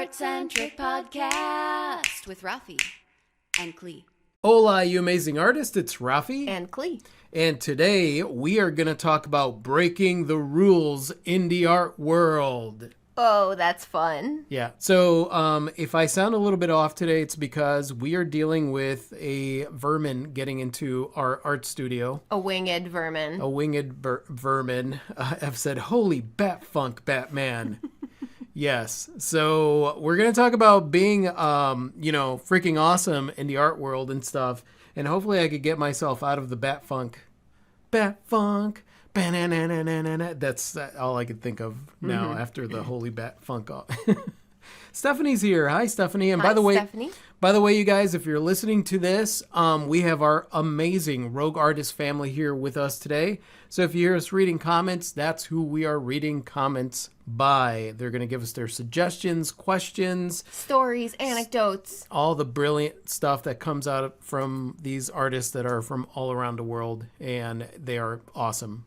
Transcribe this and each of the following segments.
Art-centric podcast with Rafi and Klee. Hola, you amazing artist. It's Rafi. And Klee. And today we are going to talk about breaking the rules in the art world. Oh, that's fun. Yeah. So if I sound a little bit off today, it's because we are dealing with a vermin getting into our art studio. A winged vermin. A winged vermin. I've said, holy bat funk, Batman. Yes. So we're going to talk about being, freaking awesome in the art world and stuff. And hopefully I could get myself out of the bat funk. Bat funk. That's all I could think of now after the holy bat funk. Stephanie's here. Hi, Stephanie. And Hi, Stephanie. By the way, you guys, if you're listening to this, we have our amazing Rogue Artist family here with us today. So if you hear us reading comments, that's who we are reading comments by. They're going to give us their suggestions, questions, stories, anecdotes, all the brilliant stuff that comes out from these artists that are from all around the world, and they are awesome.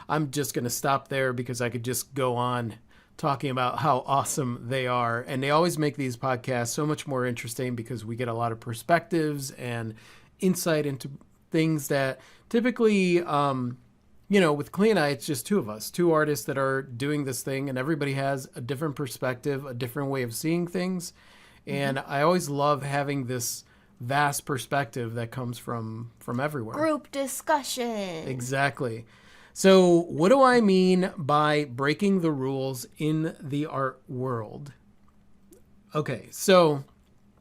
I'm just going to stop there because I could just go on talking about how awesome they are. And they always make these podcasts so much more interesting because we get a lot of perspectives and insight into things that typically, with Klee and I, it's just two of us, two artists that are doing this thing, and everybody has a different perspective, a different way of seeing things. And I always love having this vast perspective that comes from everywhere. Group discussion. Exactly. So what do I mean by breaking the rules in the art world? Okay, so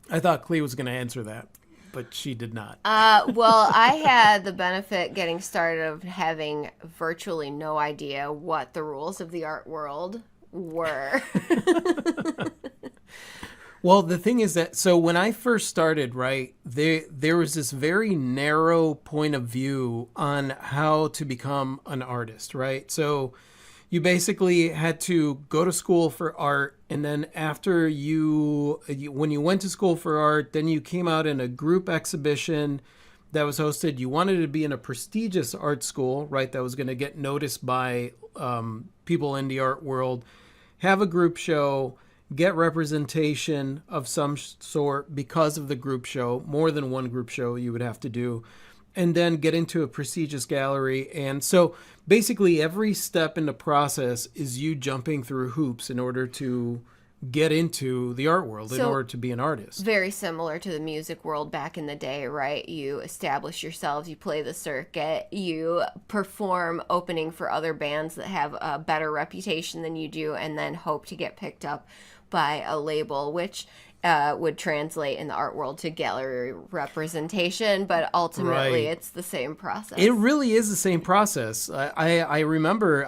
I thought Klee was going to answer that, but she did not. Well, I had the benefit getting started of having virtually no idea what the rules of the art world were. Well, the thing is that, so when I first started, right, there was this very narrow point of view on how to become an artist, right? So you basically had to go to school for art, and then after when you went to school for art, then you came out in a group exhibition that was hosted. You wanted to be in a prestigious art school, right, that was going to get noticed by people in the art world, have a group show, get representation of some sort because of the group show, more than one group show you would have to do, and then get into a prestigious gallery. And so basically every step in the process is you jumping through hoops in order to get into the art world, in order to be an artist. Very similar to the music world back in the day, right? You establish yourselves, you play the circuit, you perform opening for other bands that have a better reputation than you do, and then hope to get picked up by a label, which would translate in the art world to gallery representation, but ultimately It's the same process. It really is the same process. I remember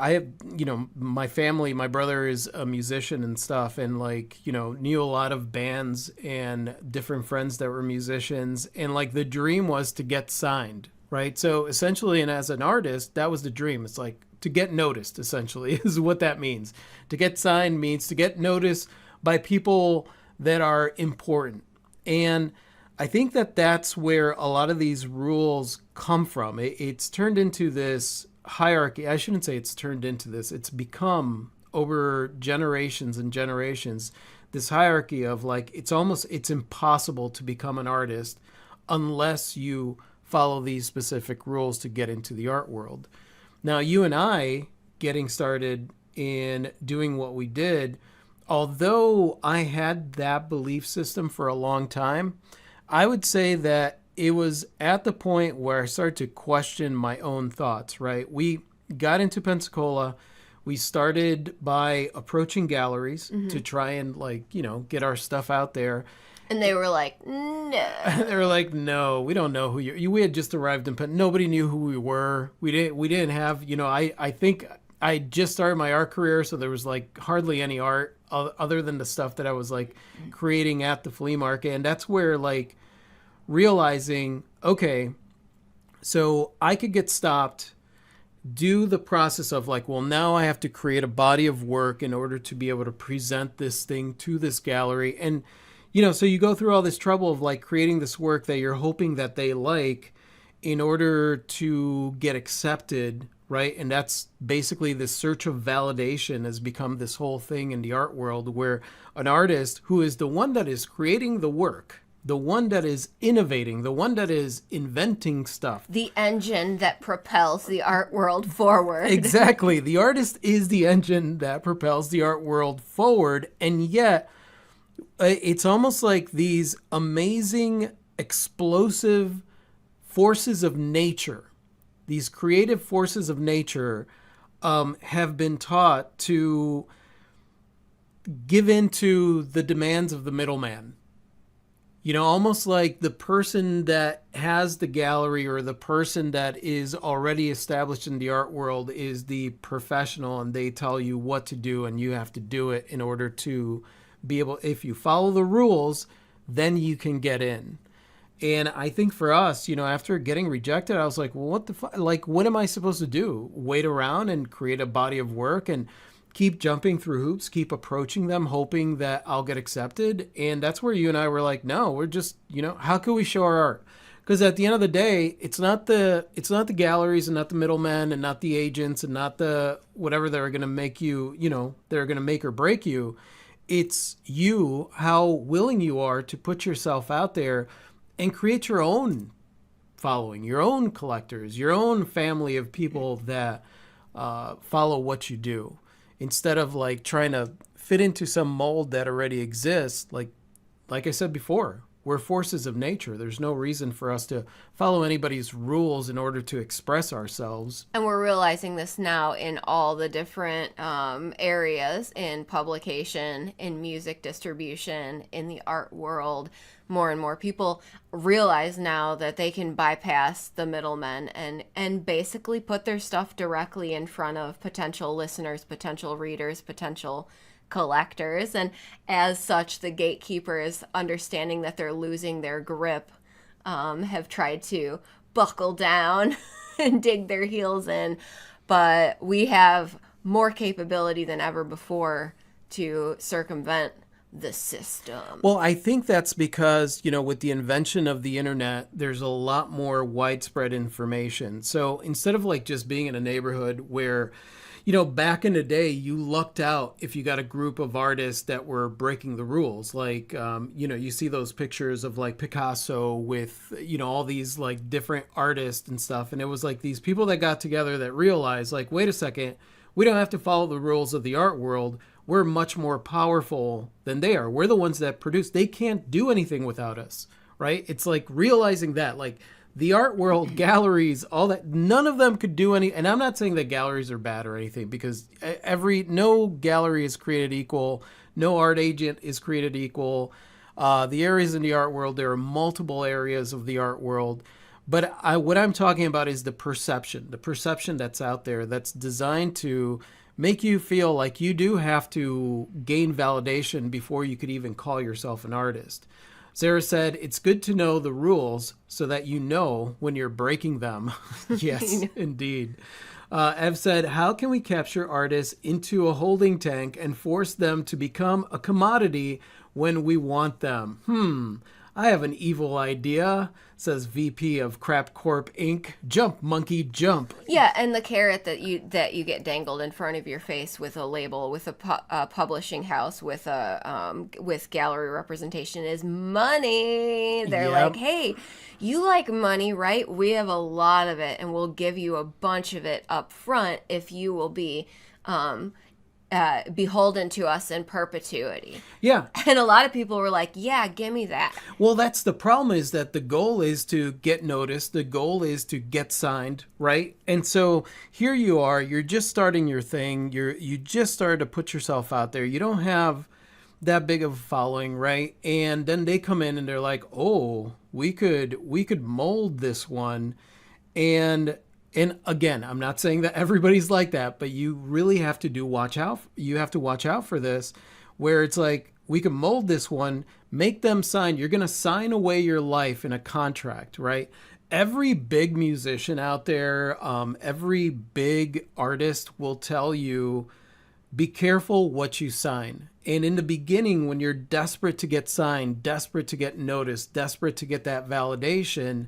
my family, my brother is a musician and stuff, and knew a lot of bands and different friends that were musicians, and the dream was to get signed, right? So essentially, and as an artist, that was the dream. It's like to get noticed, essentially, is what that means. To get signed means to get noticed by people that are important. And I think that that's where a lot of these rules come from. It's turned into this hierarchy. I shouldn't say it's turned into this. It's become over generations and generations, this hierarchy of it's impossible to become an artist unless you follow these specific rules to get into the art world. Now, you and I getting started in doing what we did, although I had that belief system for a long time, I would say that it was at the point where I started to question my own thoughts, right? We got into Pensacola. We started by approaching galleries to try and get our stuff out there. And they were like, no. They were like, no, we don't know who you. We had just arrived in nobody knew who we were. We didn't have, I think I just started my art career, so there was hardly any art other than the stuff that I was creating at the flea market. And that's where realizing, okay, so I could get stopped, do the process of now I have to create a body of work in order to be able to present this thing to this gallery. And, so you go through all this trouble of creating this work that you're hoping that they in order to get accepted right? And that's basically the search of validation has become this whole thing in the art world, where an artist who is the one that is creating the work, the one that is innovating, the one that is inventing stuff. The engine that propels the art world forward. Exactly. The artist is the engine that propels the art world forward. And yet, it's almost like these amazing, explosive forces of nature, these creative forces of nature, have been taught to give in to the demands of the middleman. You know, almost like the person that has the gallery or the person that is already established in the art world is the professional, and they tell you what to do and you have to do it in order to be able, if you follow the rules, then you can get in. And I think for us, you know, after getting rejected, I was like, well, what the fuck? Like, what am I supposed to do? Wait around and create a body of work and keep jumping through hoops, keep approaching them, hoping that I'll get accepted? And that's where you and I were like, no, we're just, you know, how can we show our art? Because at the end of the day, it's not the galleries and not the middlemen and not the agents and not the whatever that are going to make you, you know, they're going to make or break you. It's you, how willing you are to put yourself out there and create your own following, your own collectors, your own family of people that follow what you do, instead of like trying to fit into some mold that already exists. Like I said before, we're forces of nature. There's no reason for us to follow anybody's rules in order to express ourselves. And we're realizing this now in all the different areas, in publication, in music distribution, in the art world. More and more people realize now that they can bypass the middlemen and basically put their stuff directly in front of potential listeners, potential readers, potential collectors. And as such, the gatekeepers, understanding that they're losing their grip, have tried to buckle down and dig their heels in. But we have more capability than ever before to circumvent the system. Well, I think that's because, you know, with the invention of the internet, there's a lot more widespread information. So instead of like just being in a neighborhood where, you know, back in the day, you lucked out if you got a group of artists that were breaking the rules. Like, you know, you see those pictures of like Picasso with, you know, all these like different artists and stuff. And it was like these people that got together that realized like, wait a second, we don't have to follow the rules of the art world. We're much more powerful than they are. We're the ones that produce. They can't do anything without us, right? It's like realizing that, like the art world, galleries, all that, none of them could do any. And I'm not saying that galleries are bad or anything, because no gallery is created equal. No art agent is created equal. The areas in the art world, there are multiple areas of the art world. But what I'm talking about is the perception that's out there that's designed to make you feel like you do have to gain validation before you could even call yourself an artist. Sarah said, it's good to know the rules so that you know when you're breaking them. Yes, indeed. Ev said, how can we capture artists into a holding tank and force them to become a commodity when we want them? I have an evil idea, says VP of Crap Corp Inc. Jump, monkey, jump. Yeah, and the carrot that you get dangled in front of your face with a label, with a publishing house, with with gallery representation is money. They're like, hey, you like money, right? We have a lot of it, and we'll give you a bunch of it up front if you will be beholden to us in perpetuity. Yeah. And a lot of people were like, yeah, give me that. Well, that's the problem, is that the goal is to get noticed. The goal is to get signed, right? And so here you are, you're just starting your thing. You just started to put yourself out there. You don't have that big of a following, right? And then they come in and they're like, oh, we could mold this one. And again, I'm not saying that everybody's like that, but you really have to watch out. You have to watch out for this, where it's like, we can mold this one, make them sign. You're going to sign away your life in a contract, right? Every big musician out there, every big artist will tell you, be careful what you sign. And in the beginning, when you're desperate to get signed, desperate to get noticed, desperate to get that validation,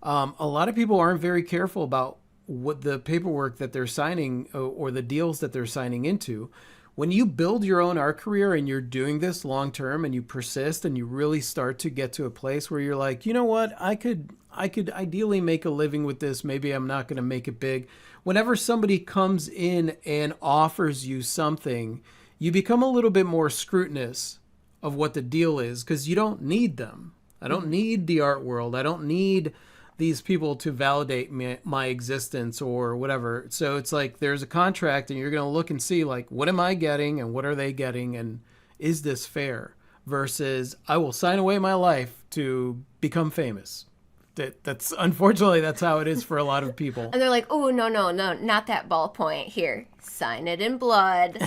a lot of people aren't very careful about what the paperwork that they're signing or the deals that they're signing into. When you build your own art career and you're doing this long term and you persist and you really start to get to a place where you're like, you know what, I could ideally make a living with this. Maybe I'm not going to make it big. Whenever somebody comes in and offers you something, you become a little bit more scrutinous of what the deal is, because you don't need them. I don't need the art world. I don't need these people to validate my existence or whatever. So it's like there's a contract and you're going to look and see like, what am I getting and what are they getting and is this fair? Versus I will sign away my life to become famous. That's unfortunately that's how it is for a lot of people. And they're like, oh, no, not that ballpoint. Here, sign it in blood,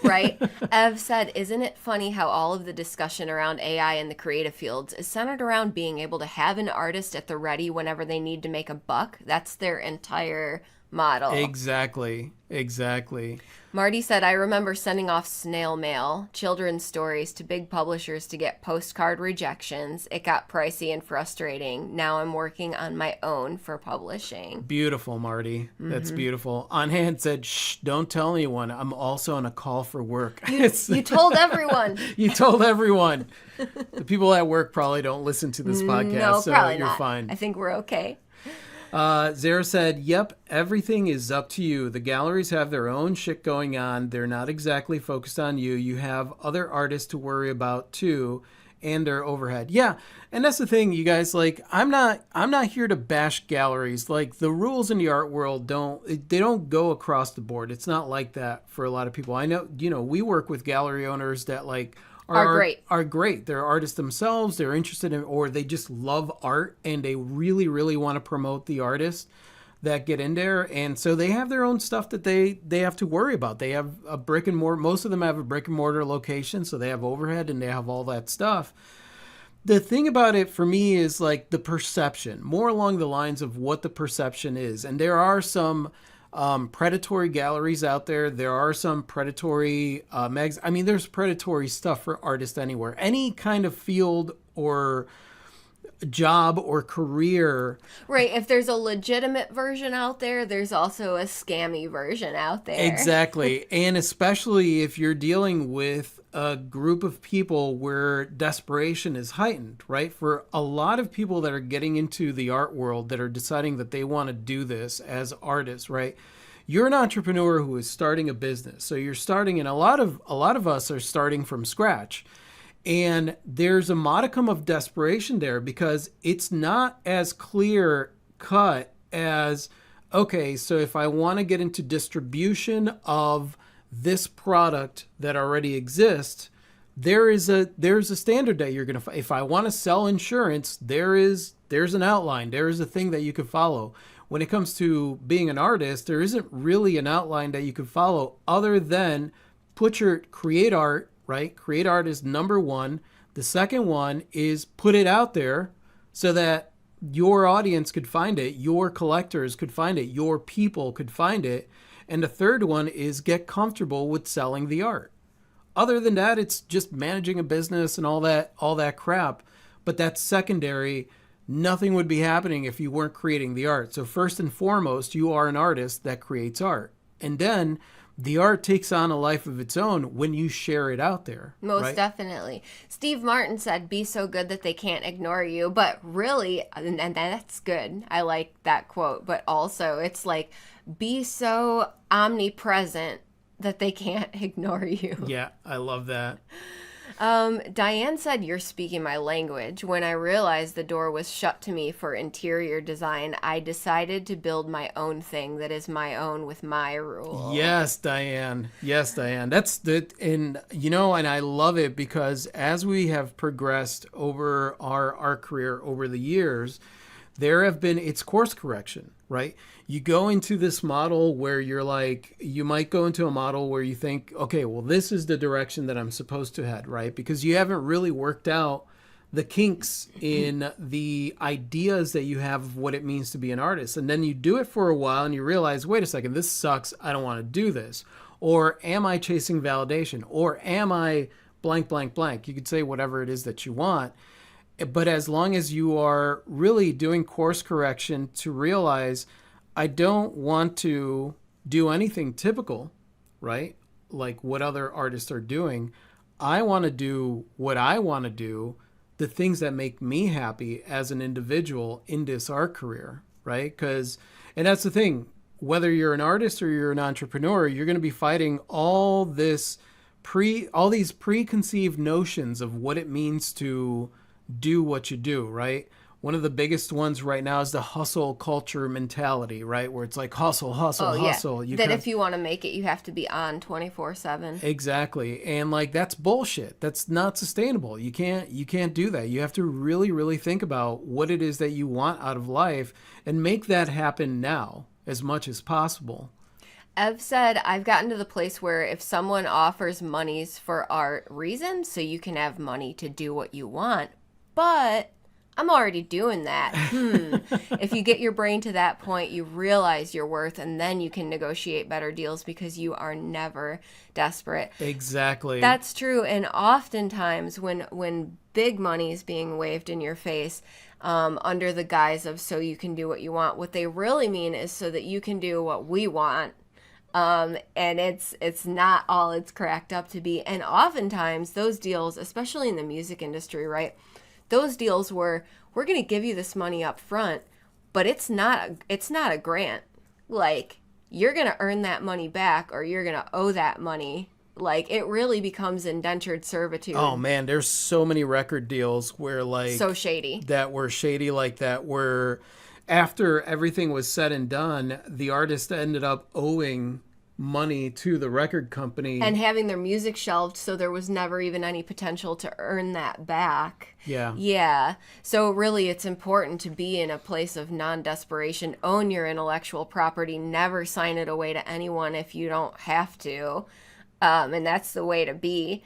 right? Ev said, isn't it funny how all of the discussion around AI in the creative fields is centered around being able to have an artist at the ready whenever they need to make a buck? That's their entire model. Exactly. Marty said, I remember sending off snail mail, children's stories to big publishers to get postcard rejections. It got pricey and frustrating. Now I'm working on my own for publishing. Beautiful, Marty. That's beautiful. On Hand said, shh, don't tell anyone. I'm also on a call for work. You told everyone. You told everyone. The people at work probably don't listen to this podcast, No, so probably you're not. fine. I think we're okay. Zara said, yep, everything is up to you. The galleries have their own shit going on. They're not exactly focused on you. You have other artists to worry about too, and their overhead. Yeah, and that's the thing, you guys. Like, I'm not here to bash galleries. Like, the rules in the art world don't go across the board. It's not like that for a lot of people. I know, we work with gallery owners that like are great. They're artists themselves. They're interested in, or they just love art and they really, really want to promote the artists that get in there. And so they have their own stuff that they have to worry about. They have a brick and mortar. Most of them have a brick and mortar location. So they have overhead and they have all that stuff. The thing about it for me is like the perception, more along the lines of what the perception is. And there are some predatory galleries out there. There are some predatory mags. I mean, there's predatory stuff for artists anywhere. Any kind of field or job or career. Right. If there's a legitimate version out there, there's also a scammy version out there. Exactly. And especially if you're dealing with a group of people where desperation is heightened, right? For a lot of people that are getting into the art world that are deciding that they want to do this as artists, right? You're an entrepreneur who is starting a business. So you're starting, and a lot of us are starting from scratch. And there's a modicum of desperation there because it's not as clear cut as, okay, so if I want to get into distribution of this product that already exists, there's a standard that you're going to, if I want to sell insurance, there's an outline, there is a thing that you could follow. When it comes to being an artist, there isn't really an outline that you could follow other than create art, right? Create art is number one. The second one is put it out there so that your audience could find it, your collectors could find it, your people could find it. And the third one is get comfortable with selling the art. Other than that, it's just managing a business and all that crap. But that's secondary. Nothing would be happening if you weren't creating the art. So first and foremost, you are an artist that creates art. And then the art takes on a life of its own when you share it out there. Most definitely. Steve Martin said, be so good that they can't ignore you. But really, and that's good. I like that quote. But also, it's like, be so omnipresent that they can't ignore you. Yeah, I love that. Diane said, you're speaking my language. When I realized the door was shut to me for interior design, I decided to build my own thing that is my own with my rules. Yes, Diane. That's the, and I love it because as we have progressed over our career over the years, it's course correction, right? You go into this model where you might go into a model where you think, okay, well, this is the direction that I'm supposed to head, right? Because you haven't really worked out the kinks in the ideas that you have of what it means to be an artist. And then you do it for a while and you realize, wait a second, this sucks. I don't want to do this. Or am I chasing validation? Or am I blank, blank, blank? You could say whatever it is that you want. But as long as you are really doing course correction to realize, I don't want to do anything typical, right? Like what other artists are doing. I want to do what I want to do, the things that make me happy as an individual in this art career, right? And that's the thing, whether you're an artist or you're an entrepreneur, you're going to be fighting all these preconceived notions of what it means to do what you do, right? One of the biggest ones right now is the hustle culture mentality, right? Where it's like hustle, hustle, Oh, yeah. hustle. That if you want to make it, you have to be on 24/7. Exactly. And like that's bullshit. That's not sustainable. You can't do that. You have to really, really think about what it is that you want out of life and make that happen now as much as possible. Ev said, I've gotten to the place where if someone offers monies for art reasons, so you can have money to do what you want, but I'm already doing that. If you get your brain to that point, you realize your worth, and then you can negotiate better deals because you are never desperate. Exactly. That's true. And oftentimes when big money is being waved in your face, under the guise of so you can do what you want, what they really mean is so that you can do what we want. And it's not all it's cracked up to be. And oftentimes those deals, especially in the music industry, right? Those deals were, we're going to give you this money up front, but it's not a grant. Like, you're going to earn that money back or you're going to owe that money. Like, it really becomes indentured servitude. Oh man, there's so many record deals where like So shady. that were shady like that, where after everything was said and done, the artist ended up owing money to the record company And having their music shelved, so there was never even any potential to earn that back. Yeah. Yeah. So really, it's important to be in a place of non-desperation. Own your intellectual property. Never sign it away to anyone if you don't have to. And that's the way to be.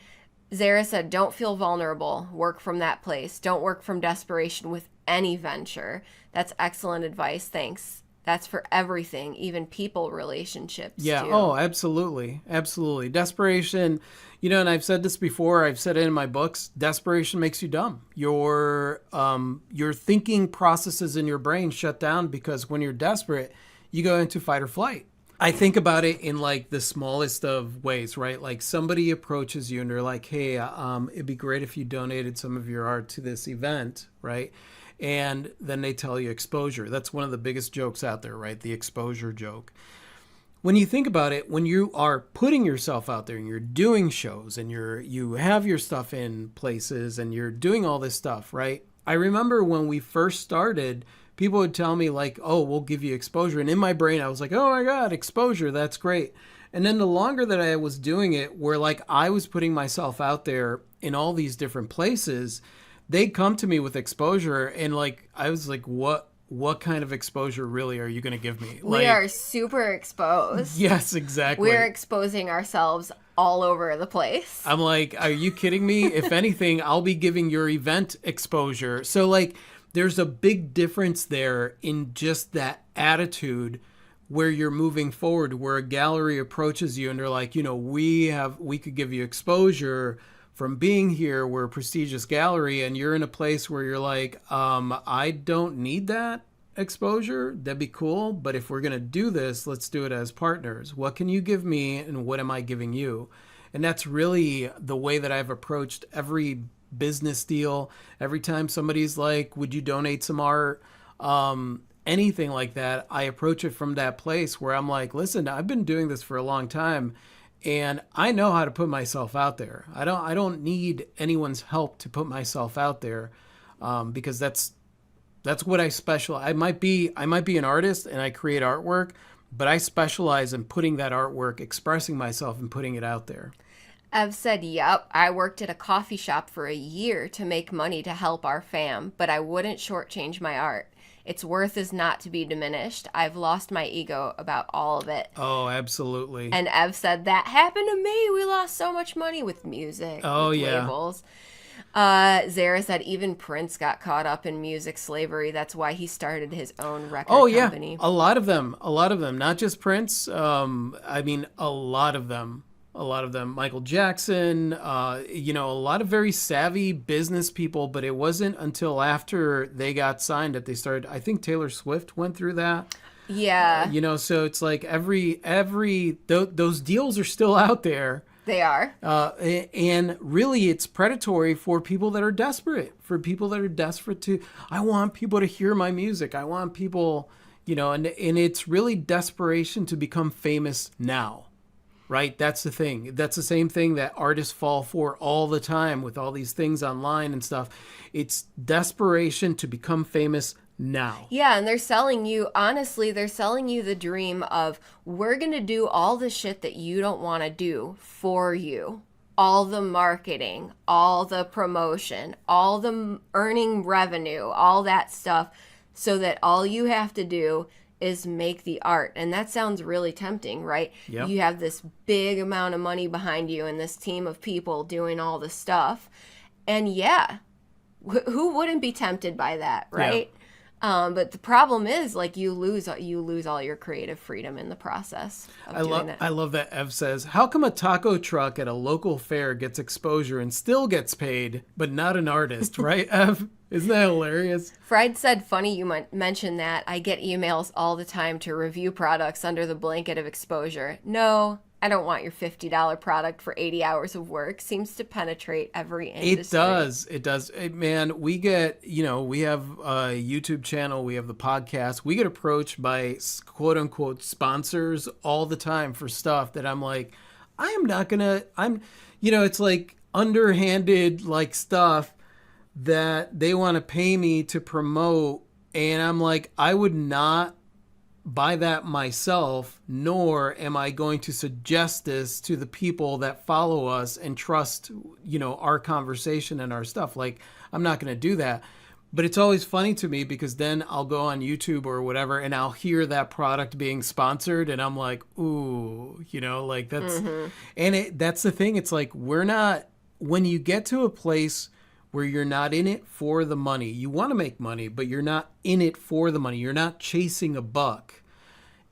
Zara said, don't feel vulnerable. Work from that place. Don't work from desperation with any venture. That's excellent advice. Thanks. That's for everything, even people relationships. Yeah. Too. Oh, absolutely. Absolutely. Desperation, and I've said this before, I've said it in my books, desperation makes you dumb. Your thinking processes in your brain shut down because when you're desperate, you go into fight or flight. I think about it in like the smallest of ways, right? Like somebody approaches you and they're like, hey, it'd be great if you donated some of your art to this event, right? And then they tell you exposure. That's one of the biggest jokes out there, right? The exposure joke. When you think about it, when you are putting yourself out there and you're doing shows and you have your stuff in places and you're doing all this stuff, right? I remember when we first started, people would tell me like, oh, we'll give you exposure. And in my brain, I was like, oh my God, exposure, that's great. And then the longer that I was doing it, where like I was putting myself out there in all these different places, they'd come to me with exposure and like I was like, what kind of exposure really are you going to give me? We are super exposed. Yes, exactly. We're exposing ourselves all over the place. I'm like, are you kidding me? If anything, I'll be giving your event exposure. So like there's a big difference there in just that attitude where you're moving forward, where a gallery approaches you and they're like, we could give you exposure from being here. We're a prestigious gallery, and you're in a place where you're like, I don't need that exposure. That'd be cool. But if we're going to do this, let's do it as partners. What can you give me and what am I giving you? And that's really the way that I've approached every business deal. Every time somebody's like, would you donate some art? Anything like that, I approach it from that place where I'm like, listen, I've been doing this for a long time. And I know how to put myself out there. I don't need anyone's help to put myself out there, because that's what I specialize. I might be an artist and I create artwork, but I specialize in putting that artwork, expressing myself, and putting it out there. Ev said, yep, I worked at a coffee shop for a year to make money to help our fam, but I wouldn't shortchange my art. Its worth is not to be diminished. I've lost my ego about all of it. Oh, absolutely. And Ev said, that happened to me. We lost so much money with music. Oh, with yeah. Labels. Zara said, even Prince got caught up in music slavery. That's why he started his own record company. A lot of them. Not just Prince. A lot of them. Michael Jackson, a lot of very savvy business people, but it wasn't until after they got signed that they started. I think Taylor Swift went through that. Yeah, So it's like those deals are still out there. they are. And really it's predatory for people that are desperate, to, I want people to hear my music. I want people, and it's really desperation to become famous now. Right? That's the thing. That's the same thing that artists fall for all the time with all these things online and stuff. It's desperation to become famous now. Yeah, and they're selling you, honestly, they're selling you the dream of, we're going to do all the shit that you don't want to do for you. All the marketing, all the promotion, all the earning revenue, all that stuff, so that all you have to do is make the art. And that sounds really tempting, right? Yep. You have this big amount of money behind you and this team of people doing all the stuff. And yeah, who wouldn't be tempted by that, right? Yeah. But the problem is, like, you lose all your creative freedom in the process of doing it. I love that Ev says, how come a taco truck at a local fair gets exposure and still gets paid, but not an artist, right, Ev? Isn't that hilarious? Fried said, funny you mentioned that. I get emails all the time to review products under the blanket of exposure. No, I don't want your $50 product for 80 hours of work. Seems to penetrate every industry. It does. Man, we get, we have a YouTube channel, we have the podcast. We get approached by quote unquote sponsors all the time for stuff that I'm like, it's like underhanded like stuff that they want to pay me to promote. And I'm like, I would not buy that myself, nor am I going to suggest this to the people that follow us and trust, our conversation and our stuff. Like, I'm not going to do that. But it's always funny to me because then I'll go on YouTube or whatever and I'll hear that product being sponsored and I'm like, ooh, like that's, and that's the thing. It's like, when you get to a place where you're not in it for the money. You want to make money, but you're not in it for the money. You're not chasing a buck.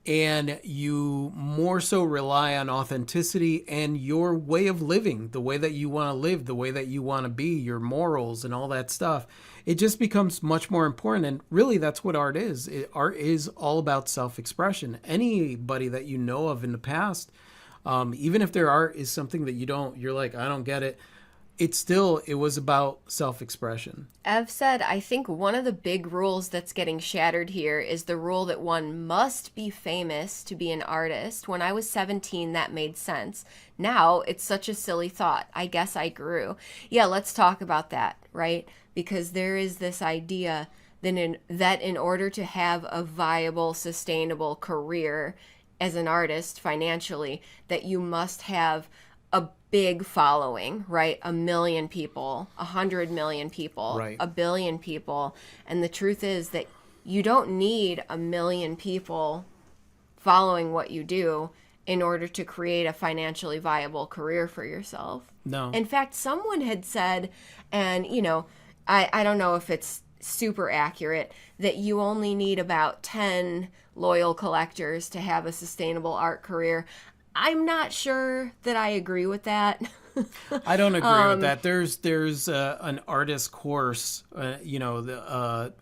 And you more so rely on authenticity and your way of living, the way that you want to live, the way that you want to be, your morals and all that stuff. It just becomes much more important. And really, that's what art is. Art is all about self-expression. Anybody that you know of in the past, even if their art is something that you're like, I don't get it. It was about self-expression. Ev said, I think one of the big rules that's getting shattered here is the rule that one must be famous to be an artist. When I was 17, that made sense. Now, it's such a silly thought. I guess I grew. Yeah, let's talk about that, right? Because there is this idea that in order to have a viable, sustainable career as an artist financially, that you must have a big following, right? 1 million people, 100 million people, right. 1 billion people. And the truth is that you don't need 1 million people following what you do in order to create a financially viable career for yourself. No. In fact, someone had said, and I don't know if it's super accurate, that you only need about 10 loyal collectors to have a sustainable art career. I'm not sure that I agree with that. I don't agree with that. There's an artist course, you don't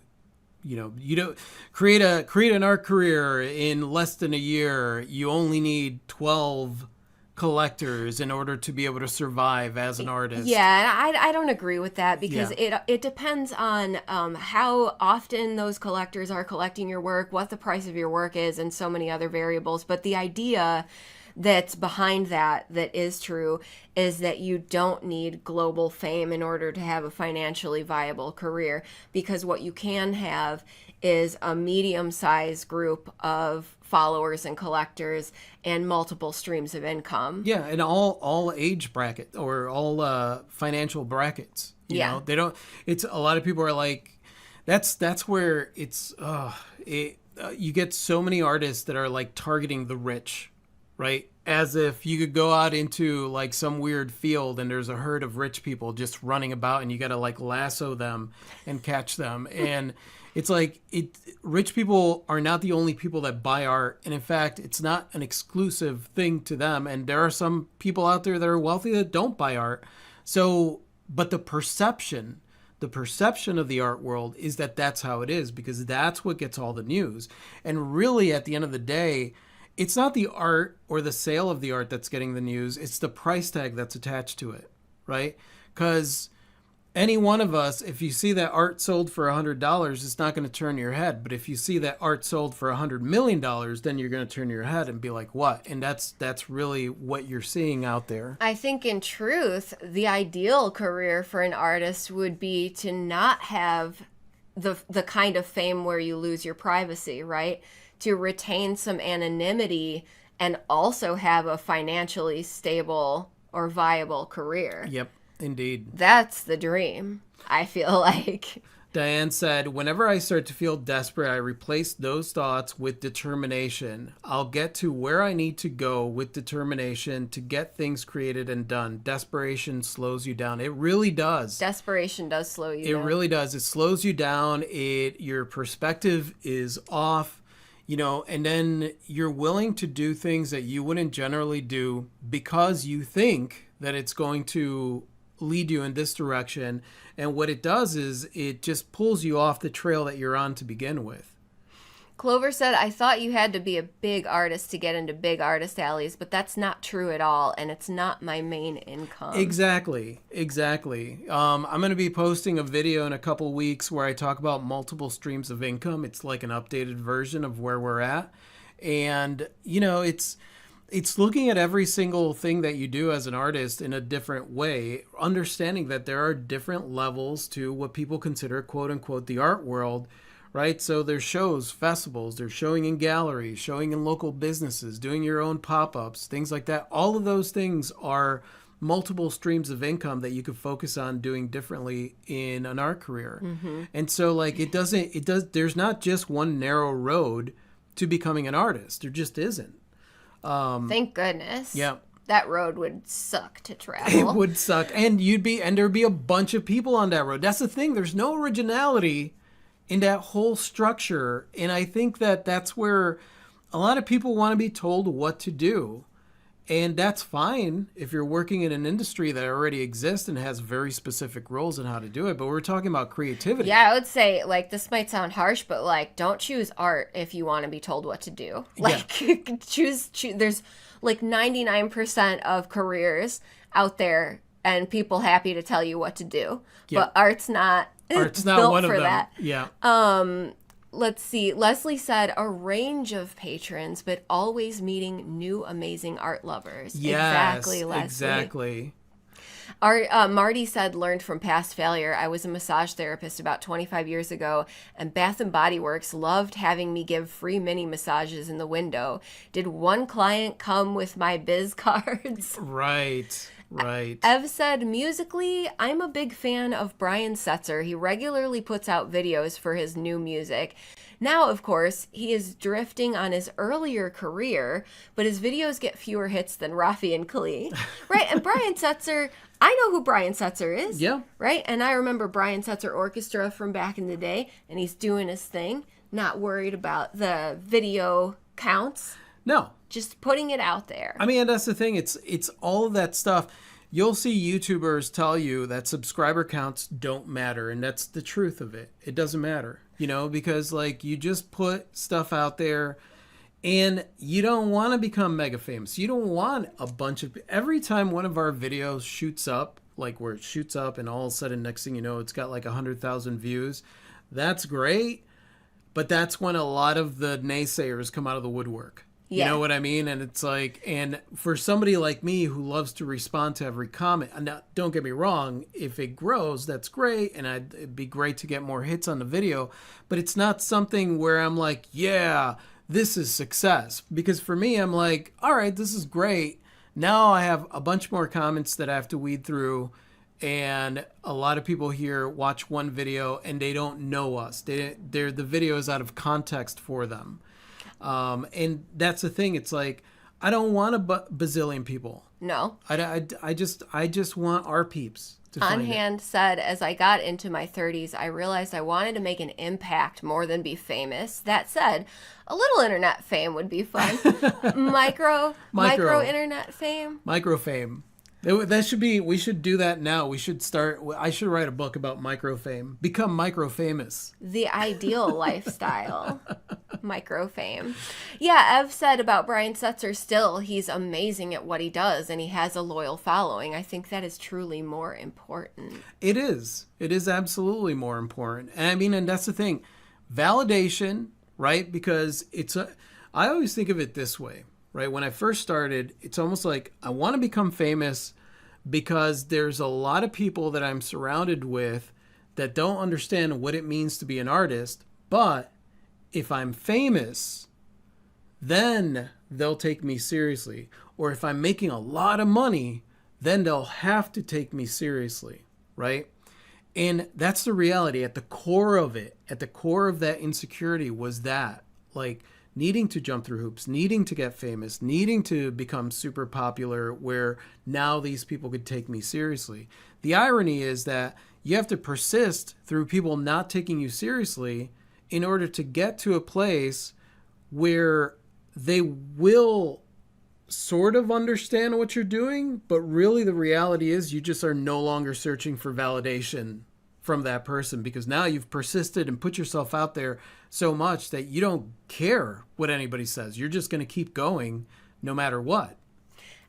create an art career in less than a year. You only need 12 collectors in order to be able to survive as an artist. Yeah, I don't agree with that because it depends on how often those collectors are collecting your work, what the price of your work is, and so many other variables. But the idea that's behind that is true is that you don't need global fame in order to have a financially viable career, because what you can have is a medium-sized group of followers and collectors and multiple streams of income. Yeah, and all age bracket or all financial brackets. You know, they don't. It's a lot of people are like, that's where it's you get so many artists that are like targeting the rich. Right? As if you could go out into like some weird field and there's a herd of rich people just running about and you got to like lasso them and catch them. And it's like rich people are not the only people that buy art. And in fact, it's not an exclusive thing to them. And there are some people out there that are wealthy that don't buy art. So, but the perception the perception of the art world is that that's how it is, because that's what gets all the news. And really, at the end of the day, it's not the art or the sale of the art that's getting the news. It's the price tag that's attached to it, right? Because any one of us, if you see that art sold for $100, it's not going to turn your head. But if you see that art sold for $100 million, then you're going to turn your head and be like, what? And that's really what you're seeing out there. I think in truth, the ideal career for an artist would be to not have the kind of fame where you lose your privacy, right? To retain some anonymity and also have a financially stable or viable career. Yep. Indeed. That's the dream, I feel like. Diane said, whenever I start to feel desperate, I replace those thoughts with determination. I'll get to where I need to go with determination to get things created and done. Desperation slows you down. It really does. Desperation does slow you down. It really does. It slows you down. Your perspective is off, and then you're willing to do things that you wouldn't generally do because you think that it's going to lead you in this direction. And what it does is it just pulls you off the trail that you're on to begin with. Clover said, I thought you had to be a big artist to get into big artist alleys, but that's not true at all, and it's not my main income. Exactly. I'm going to be posting a video in a couple weeks where I talk about multiple streams of income. It's like an updated version of where we're at. And, it's looking at every single thing that you do as an artist in a different way, understanding that there are different levels to what people consider, quote unquote, the art world, right? So there's shows, festivals, they're showing in galleries, showing in local businesses, doing your own pop-ups, things like that. All of those things are multiple streams of income that you could focus on doing differently in an art career. Mm-hmm. And so there's not just one narrow road to becoming an artist. There just isn't. Thank goodness. Yeah. That road would suck to travel. It would suck. And there'd be a bunch of people on that road. That's the thing. There's no originality in that whole structure. And I think that that's where a lot of people want to be told what to do. And that's fine if you're working in an industry that already exists and has very specific rules on how to do it. But we're talking about creativity. Yeah, I would say, this might sound harsh, but, don't choose art if you want to be told what to do. Choose. There's, 99% of careers out there and people happy to tell you what to do. Yeah. But art's not built one of for them. that. Yeah. Let's see. Leslie said a range of patrons, but always meeting new amazing art lovers. Yes, exactly, Leslie. Exactly. Marty said, learned from past failure. I was a massage therapist about 25 years ago, and Bath and Body Works loved having me give free mini massages in the window. Did one client come with my biz cards? Right. Ev said, musically, I'm a big fan of Brian Setzer. He regularly puts out videos for his new music. Now, of course, he is drifting on his earlier career, but his videos get fewer hits than Rafi and Klee. Right? And Brian Setzer, I know who Brian Setzer is. Yeah. Right? And I remember Brian Setzer Orchestra from back in the day, and he's doing his thing, not worried about the video counts. No. Just putting it out there. I mean, that's the thing. It's all of that stuff. You'll see YouTubers tell you that subscriber counts don't matter, and that's the truth of it. It doesn't matter, because you just put stuff out there, and you don't want to become mega famous. You don't want a bunch of... Every time one of our videos shoots up, where it shoots up, and all of a sudden, next thing you know, it's got 100,000 views, that's great, but that's when a lot of the naysayers come out of the woodwork. Yeah. You know what I mean? And it's and for somebody like me who loves to respond to every comment, now, don't get me wrong, if it grows, that's great. And it'd be great to get more hits on the video, but it's not something where I'm yeah, this is success. Because for me, I'm all right, this is great. Now I have a bunch more comments that I have to weed through. And a lot of people here watch one video and they don't know us. The video is out of context for them. And that's the thing. It's I don't want a bazillion people. No. I just want our peeps to On find Hand it. said, as I got into my 30s, I realized I wanted to make an impact more than be famous. That said, a little internet fame would be fun. Micro internet fame. Micro fame. That should be. We should do that now. We should start. I should write a book about microfame. Become microfamous. The ideal lifestyle. Microfame. Yeah, Ev said about Brian Setzer still, he's amazing at what he does and he has a loyal following. I think that is truly more important. It is. It is absolutely more important. And I mean, and that's the thing. Validation, right? Because I always think of it this way, right? When I first started, it's almost like I want to become famous because there's a lot of people that I'm surrounded with that don't understand what it means to be an artist. But if I'm famous, then they'll take me seriously. Or if I'm making a lot of money, then they'll have to take me seriously, right? And that's the reality. At the core of it, at the core of that insecurity was that, like, needing to jump through hoops, needing to get famous, needing to become super popular where now these people could take me seriously. The irony is that you have to persist through people not taking you seriously in order to get to a place where they will sort of understand what you're doing, but really the reality is you just are no longer searching for validation from that person because now you've persisted and put yourself out there so much that you don't care what anybody says. You're just going to keep going no matter what.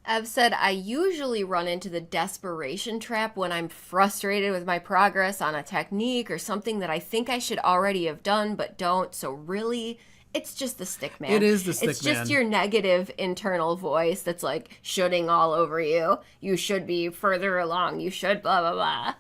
Ev said, I usually run into the desperation trap when I'm frustrated with my progress on a technique or something that I think I should already have done but don't. So really, it's just the stick man. It is the stick man. It's just your negative internal voice that's like shooting all over you. You should be further along. You should blah, blah, blah.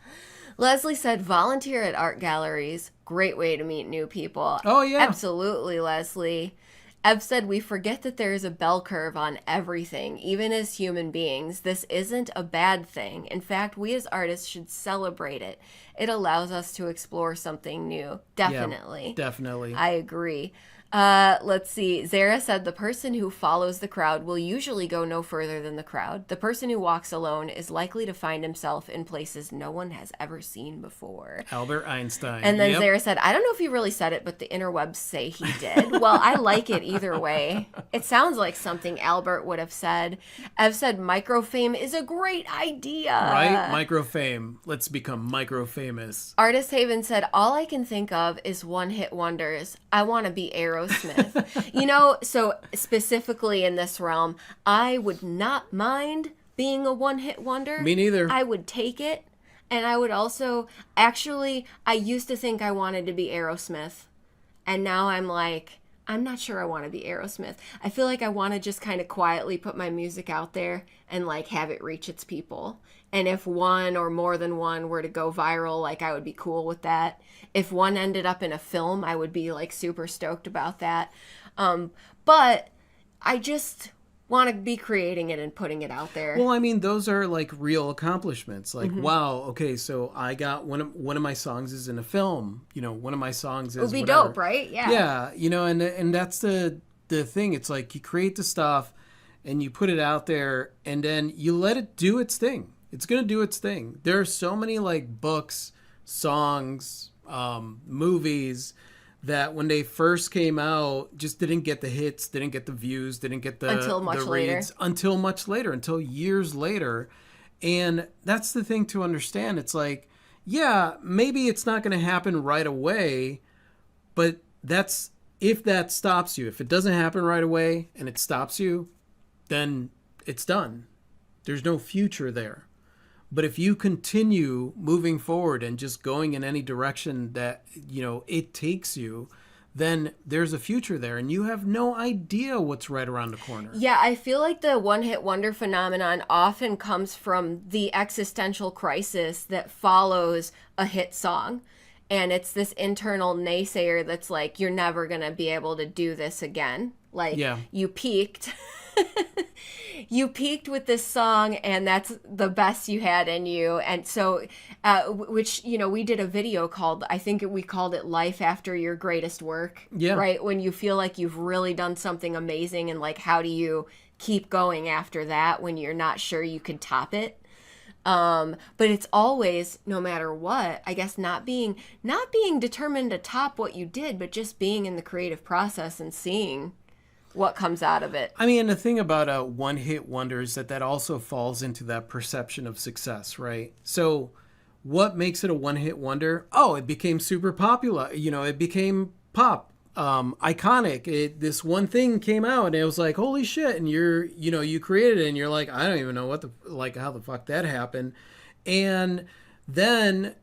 Leslie said, volunteer at art galleries. Great way to meet new people. Oh, yeah. Absolutely, Leslie. Ev said, we forget that there is a bell curve on everything, even as human beings. This isn't a bad thing. In fact, we as artists should celebrate it. It allows us to explore something new. Definitely. Yeah, definitely. I agree. Let's see. Zara said the person who follows the crowd will usually go no further than the crowd. The person who walks alone is likely to find himself in places no one has ever seen before. Albert Einstein. And then Zara said, I don't know if he really said it, but the interwebs say he did. Well, I like it either way. It sounds like something Albert would have said. Ev said, microfame is a great idea. Right? Microfame. Let's become microfamous. Artist Haven said, all I can think of is one-hit wonders. I want to be Aerosmith. You know, so specifically in this realm, I would not mind being a one-hit wonder. Me neither. I would take it. And I would also, actually, I used to think I wanted to be Aerosmith. And now I'm like, I'm not sure I want to be Aerosmith. I feel like I want to just kind of quietly put my music out there and like have it reach its people. And if one or more than one were to go viral, like I would be cool with that. If one ended up in a film, I would be like super stoked about that. But I just want to be creating it and putting it out there. Well, I mean, those are like real accomplishments. Like, wow, okay, so I got one of my songs is in a film. You know, one of my songs is it would be whatever. dope, right? Yeah. Yeah, you know, and that's the thing. It's like you create the stuff and you put it out there and then you let it do its thing. It's going to do its thing. There are so many like books, songs, movies that when they first came out just didn't get the hits, didn't get the views, didn't get the until much later. Until years later. And that's the thing to understand. It's like, yeah, maybe it's not going to happen right away, but that's if that stops you. If it doesn't happen right away and it stops you, then it's done. There's no future there. But if you continue moving forward and just going in any direction that, you know, it takes you, then there's a future there and you have no idea what's right around the corner. Yeah, I feel like the one-hit wonder phenomenon often comes from the existential crisis that follows a hit song. And it's this internal naysayer that's like, you're never going to be able to do this again. Like, you peaked. You peaked with this song and that's the best you had in you. And so, which, you know, we did a video called, I think we called it Life After Your Greatest Work. Yeah. Right? When you feel like you've really done something amazing and like, how do you keep going after that when you're not sure you can top it? But it's always, no matter what, I guess not being determined to top what you did, but just being in the creative process and seeing what comes out of it. I mean, the thing about a one-hit wonder is that also falls into that perception of success, right? So what makes it a one-hit wonder? Oh, it became super popular. You know, it became pop, iconic. This one thing came out and it was like, holy shit. And you created it and you're like, I don't even know how the fuck that happened. And then,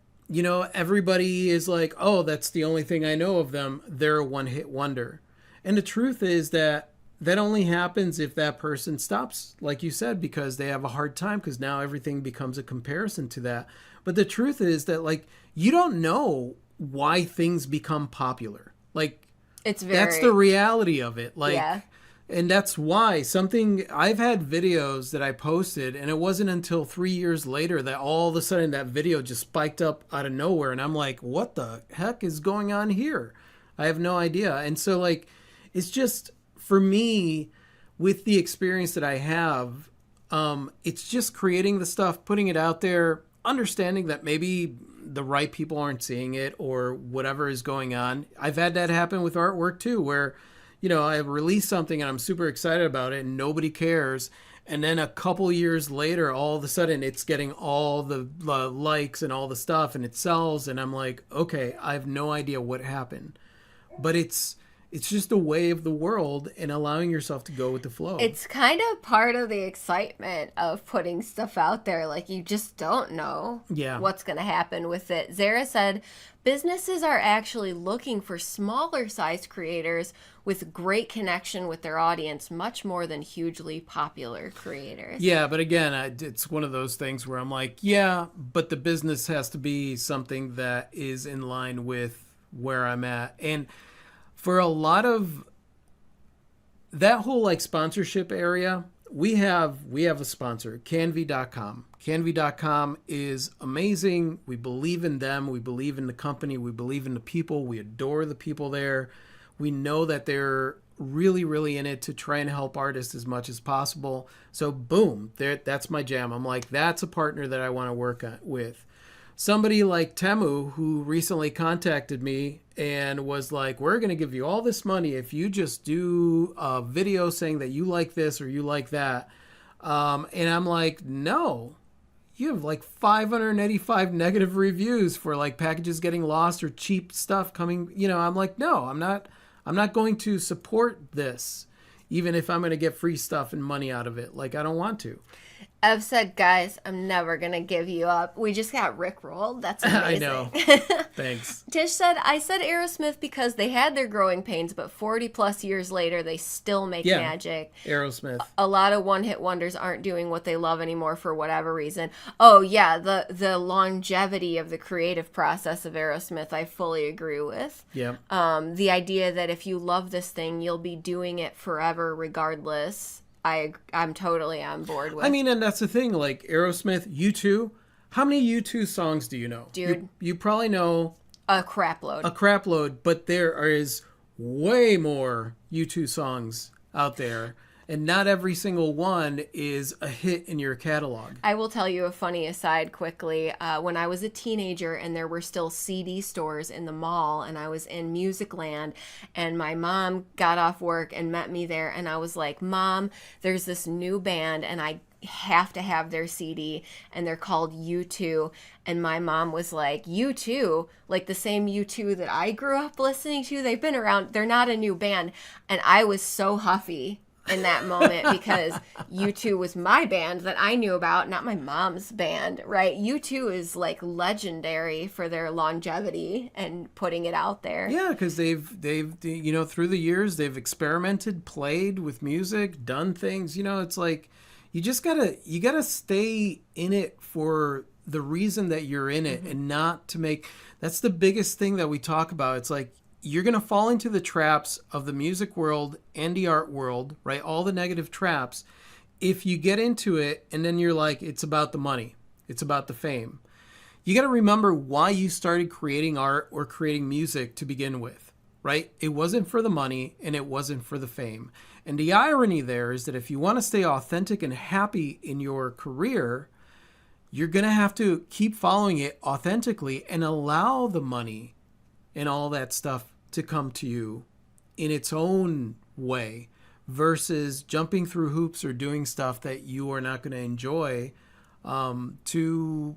everybody is like, oh, that's the only thing I know of them. They're a one-hit wonder. And the truth is that only happens if that person stops, like you said, because they have a hard time, because now everything becomes a comparison to that. But the truth is that, like, you don't know why things become popular. Like, that's the reality of it. Like, yeah. And that's why I've had videos that I posted, and it wasn't until 3 years later that all of a sudden that video just spiked up out of nowhere. And I'm like, what the heck is going on here? I have no idea. And so, like, it's just, for me, with the experience that I have, it's just creating the stuff, putting it out there, understanding that maybe the right people aren't seeing it or whatever is going on. I've had that happen with artwork too, where, I release something and I'm super excited about it and nobody cares. And then a couple years later, all of a sudden it's getting all the likes and all the stuff and it sells. And I'm like, okay, I have no idea what happened. But it's just a way of the world and allowing yourself to go with the flow. It's kind of part of the excitement of putting stuff out there. Like, you just don't know what's going to happen with it. Zara said, businesses are actually looking for smaller size creators with great connection with their audience, much more than hugely popular creators. Yeah, but again, it's one of those things where I'm like, yeah, but the business has to be something that is in line with where I'm at. And for a lot of that whole like sponsorship area, we have a sponsor, Canvy.com. Canvy.com is amazing. We believe in them. We believe in the company. We believe in the people. We adore the people there. We know that they're really, really in it to try and help artists as much as possible. So boom, that's my jam. I'm like, that's a partner that I want to work with. Somebody like Temu, who recently contacted me and was like, we're going to give you all this money if you just do a video saying that you like this or you like that. And I'm like, no, you have like 585 negative reviews for like packages getting lost or cheap stuff coming. I'm like, no, I'm not going to support this, even if I'm going to get free stuff and money out of it. Like, I don't want to. I've said, guys, I'm never going to give you up. We just got rickrolled. That's amazing. I know. Thanks. Tish said, I said Aerosmith because they had their growing pains, but 40 plus years later, they still make magic. Aerosmith. A lot of one-hit wonders aren't doing what they love anymore for whatever reason. Oh, yeah, the longevity of the creative process of Aerosmith, I fully agree with. Yeah. The idea that if you love this thing, you'll be doing it forever regardless. I'm totally on board with. I mean, and that's the thing, like Aerosmith, U2. How many U2 songs do you know? Dude. You probably know a crap load. But there is way more U2 songs out there. And not every single one is a hit in your catalog. I will tell you a funny aside quickly. When I was a teenager and there were still CD stores in the mall and I was in Musicland and my mom got off work and met me there and I was like, Mom, there's this new band and I have to have their CD and they're called U2. And my mom was like, U2? Like the same U2 that I grew up listening to? They've been around. They're not a new band. And I was so huffy in that moment because U2 was my band that I knew about, not my mom's band, right? U2 is like legendary for their longevity and putting it out there. Yeah, because they've through the years they've experimented, played with music, done things. It's like you gotta stay in it for the reason that you're in it, and not to make. That's the biggest thing that we talk about. It's like, you're going to fall into the traps of the music world and the art world, right? All the negative traps. If you get into it and then you're like, it's about the money, it's about the fame. You got to remember why you started creating art or creating music to begin with, right? It wasn't for the money and it wasn't for the fame. And the irony there is that if you want to stay authentic and happy in your career, you're going to have to keep following it authentically and allow the money and all that stuff to come to you in its own way. versus jumping through hoops or doing stuff that you are not going to enjoy to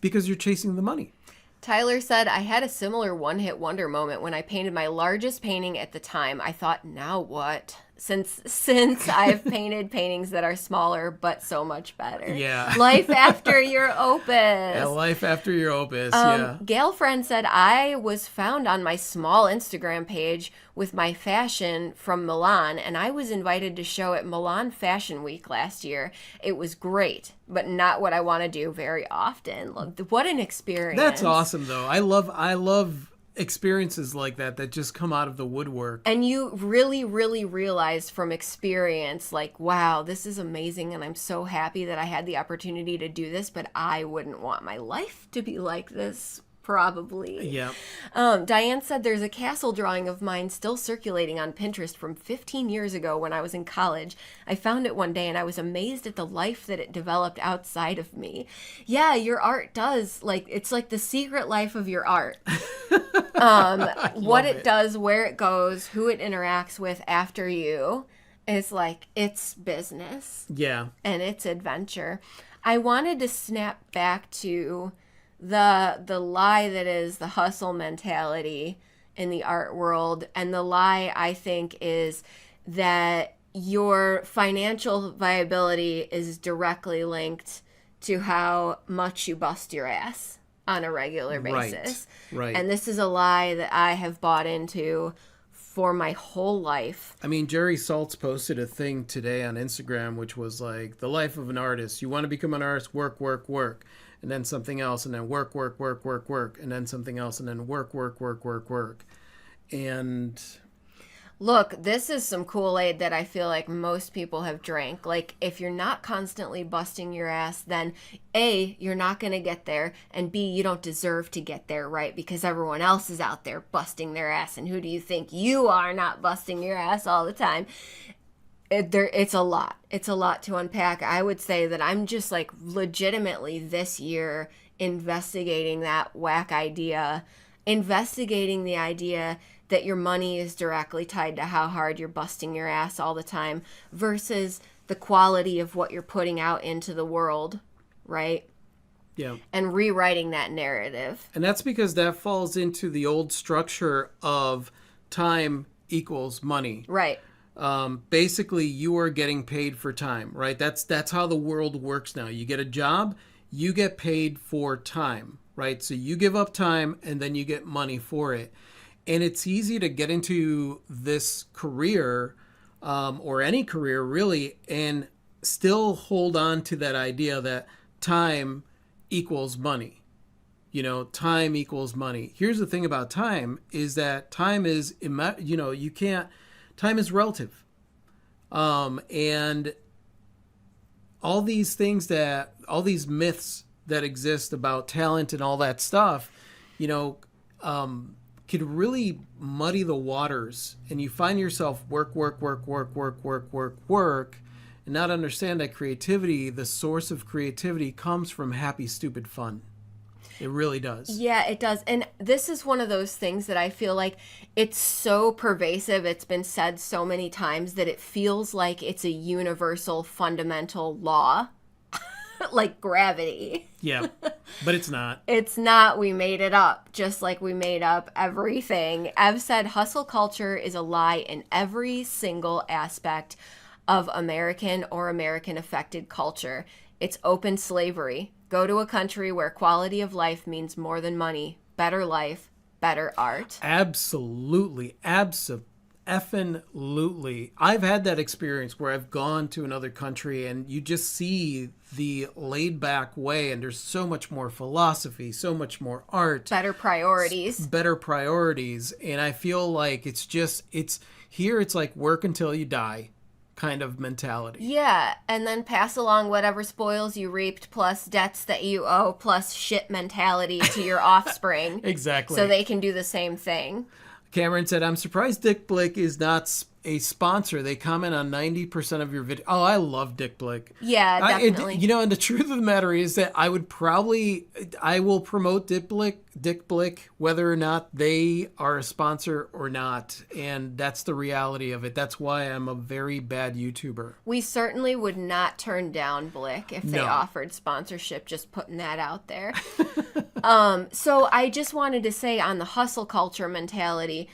because you're chasing the money. Tyler said, I had a similar one-hit wonder moment when I painted my largest painting at the time. I thought, now what? Since I've painted paintings that are smaller but so much better. Yeah. Life after your opus. Yeah, life after your opus, yeah. Gail Friend said, I was found on my small Instagram page with my fashion from Milan, and I was invited to show at Milan Fashion Week last year. It was great, but not what I want to do very often. What an experience. That's awesome, though. I love experiences like that just come out of the woodwork. And you really, really realize from experience, like, wow, this is amazing, and I'm so happy that I had the opportunity to do this, but I wouldn't want my life to be like this, probably. Yeah. Diane said there's a castle drawing of mine still circulating on Pinterest from 15 years ago when I was in college. I found it one day and I was amazed at the life that it developed outside of me. Yeah, your art does. It's like the secret life of your art. What it does, where it goes, who it interacts with after you. It's like, it's business. Yeah. And it's adventure. I wanted to snap back to the lie that is the hustle mentality in the art world. And the lie, I think, is that your financial viability is directly linked to how much you bust your ass on a regular basis. Right. And this is a lie that I have bought into for my whole life. I mean, Jerry Saltz posted a thing today on Instagram, which was like, the life of an artist. You want to become an artist, work, work, work. And then something else, and then work, work, work, work, work. And then something else, and then work, work, work, work, work. And look, this is some Kool-Aid that I feel like most people have drank. Like, if you're not constantly busting your ass, then A, you're not going to get there, and B, you don't deserve to get there, right? Because everyone else is out there busting their ass, and who do you think you are not busting your ass all the time? It's a lot. It's a lot to unpack. I would say that I'm just like legitimately this year investigating that whack idea, investigating the idea that your money is directly tied to how hard you're busting your ass all the time versus the quality of what you're putting out into the world, right? Yeah. And rewriting that narrative. And that's because that falls into the old structure of time equals money. Right. Basically, you are getting paid for time, right? That's how the world works now. You get a job, you get paid for time, right? So you give up time and then you get money for it. And it's easy to get into this career or any career really and still hold on to that idea that time equals money. You know, time equals money. Here's the thing about time is that time is, time is relative. And all these myths that exist about talent and all that stuff, could really muddy the waters, and you find yourself work, and not understand that creativity, the source of creativity, comes from happy, stupid fun. It really does. Yeah, it does. And this is one of those things that I feel like it's so pervasive. It's been said so many times that it feels like it's a universal fundamental law, like gravity. Yeah, but it's not. It's not. We made it up, just like we made up everything. Ev said hustle culture is a lie in every single aspect of American or American-affected culture. It's open slavery. Go to a country where quality of life means more than money. Better life, better art. Absolutely. Effin-lutely. I've had that experience where I've gone to another country and you just see the laid back way, and there's so much more philosophy, so much more art. Better priorities. And I feel like it's like work until you die kind of mentality. Yeah, and then pass along whatever spoils you reaped plus debts that you owe plus shit mentality to your offspring. Exactly. So they can do the same thing. Cameron said, I'm surprised Dick Blick is not a sponsor, they comment on 90% of your video. Oh, I love Dick Blick. Yeah, definitely. And the truth of the matter is that I will promote Dick Blick, whether or not they are a sponsor or not. And that's the reality of it. That's why I'm a very bad YouTuber. We certainly would not turn down Blick if they No. offered sponsorship, just putting that out there. So I just wanted to say on the hustle culture mentality,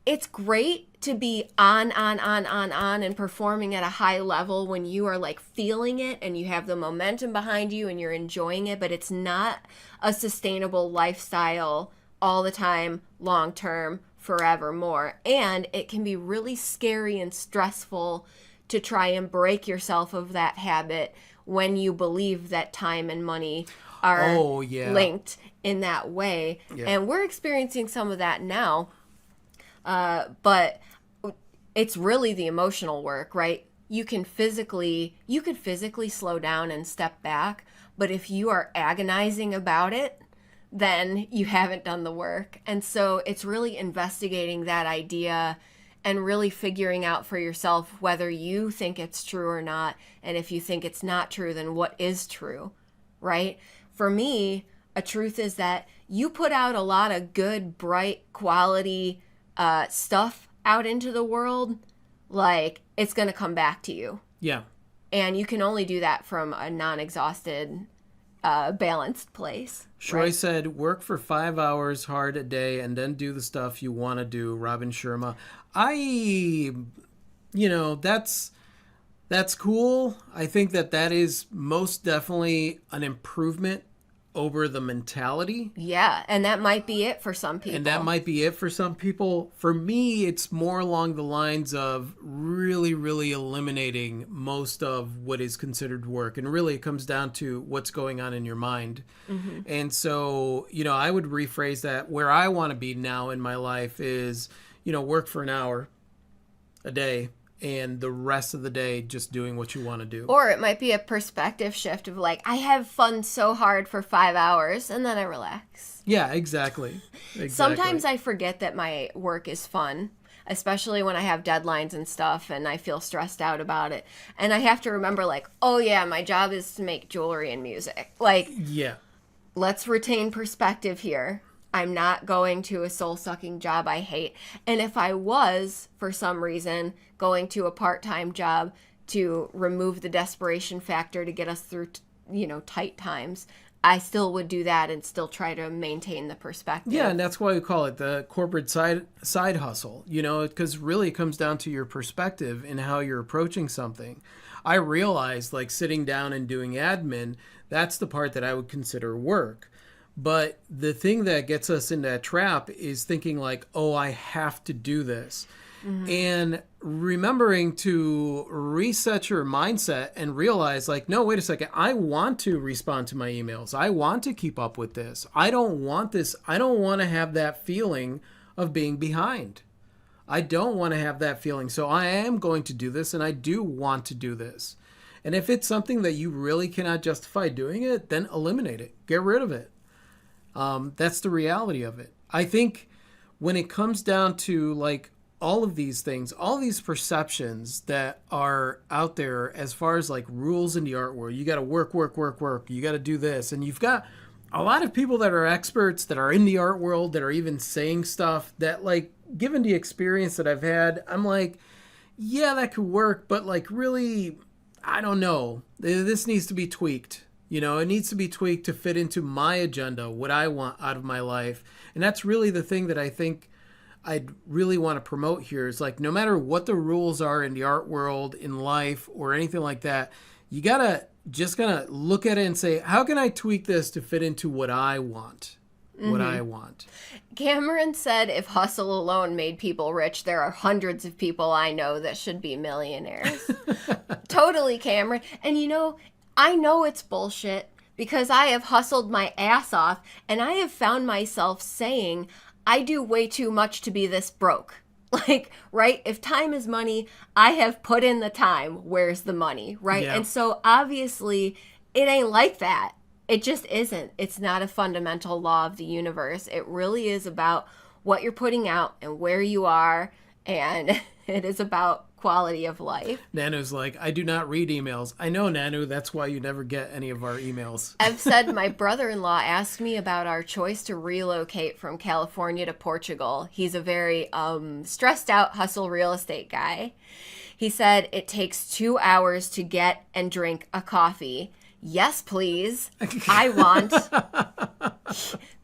it's great to be on and performing at a high level when you are like feeling it and you have the momentum behind you and you're enjoying it, but it's not a sustainable lifestyle all the time, long term, forevermore. And it can be really scary and stressful to try and break yourself of that habit when you believe that time and money are linked in that way. Yeah. And we're experiencing some of that now. But it's really the emotional work, right? You could physically slow down and step back, but if you are agonizing about it, then you haven't done the work. And so it's really investigating that idea and really figuring out for yourself whether you think it's true or not. And if you think it's not true, then what is true, right? For me, a truth is that you put out a lot of good, bright, quality stuff out into the world, like it's going to come back to you. Yeah. And you can only do that from a non-exhausted, balanced place. Troy right? said, work for 5 hours hard a day and then do the stuff you want to do. Robin Sharma. That's cool. I think that is most definitely an improvement over the mentality. Yeah, and that might be it for some people. For me, it's more along the lines of really, really eliminating most of what is considered work. And really, it comes down to what's going on in your mind. Mm-hmm. And so, I would rephrase that. Where I want to be now in my life is, work for an hour a day. And the rest of the day just doing what you want to do. Or it might be a perspective shift of like, I have fun so hard for 5 hours and then I relax. Yeah, exactly. Sometimes I forget that my work is fun, especially when I have deadlines and stuff and I feel stressed out about it. And I have to remember like, oh yeah, my job is to make jewelry and music. Like, yeah, let's retain perspective here. I'm not going to a soul-sucking job I hate. And if I was, for some reason, going to a part-time job to remove the desperation factor to get us through, tight times, I still would do that and still try to maintain the perspective. Yeah, and that's why we call it the corporate side hustle, because really it comes down to your perspective and how you're approaching something. I realized, like, sitting down and doing admin, that's the part that I would consider work. But the thing that gets us in that trap is thinking like, oh, I have to do this. Mm-hmm. And remembering to reset your mindset and realize like, no, wait a second. I want to respond to my emails. I want to keep up with this. I don't want this. I don't want to have that feeling of being behind. I don't want to have that feeling. So I am going to do this and I do want to do this. And if it's something that you really cannot justify doing it, then eliminate it. Get rid of it. That's the reality of it. I think when it comes down to like all of these things, all these perceptions that are out there as far as like rules in the art world, you got to work. You got to do this. And you've got a lot of people that are experts that are in the art world that are even saying stuff that like, given the experience that I've had, I'm like, yeah, that could work. But like really, I don't know. This needs to be tweaked. It needs to be tweaked to fit into my agenda, what I want out of my life. And that's really the thing that I think I'd really want to promote here is like, no matter what the rules are in the art world, in life, or anything like that, you gotta look at it and say, how can I tweak this to fit into what I want? Mm-hmm. What I want. Cameron said if hustle alone made people rich, there are hundreds of people I know that should be millionaires. Totally, Cameron. And I know it's bullshit because I have hustled my ass off and I have found myself saying, I do way too much to be this broke. Like, right? If time is money, I have put in the time. Where's the money? Right? Yeah. And so obviously it ain't like that. It just isn't. It's not a fundamental law of the universe. It really is about what you're putting out and where you are and it is about quality of life. Nanu's like, I do not read emails. I know, Nanu, that's why you never get any of our emails. I've said my brother-in-law asked me about our choice to relocate from California to Portugal. He's a very stressed out hustle real estate guy. He said it takes 2 hours to get and drink a coffee. Yes, please. I want.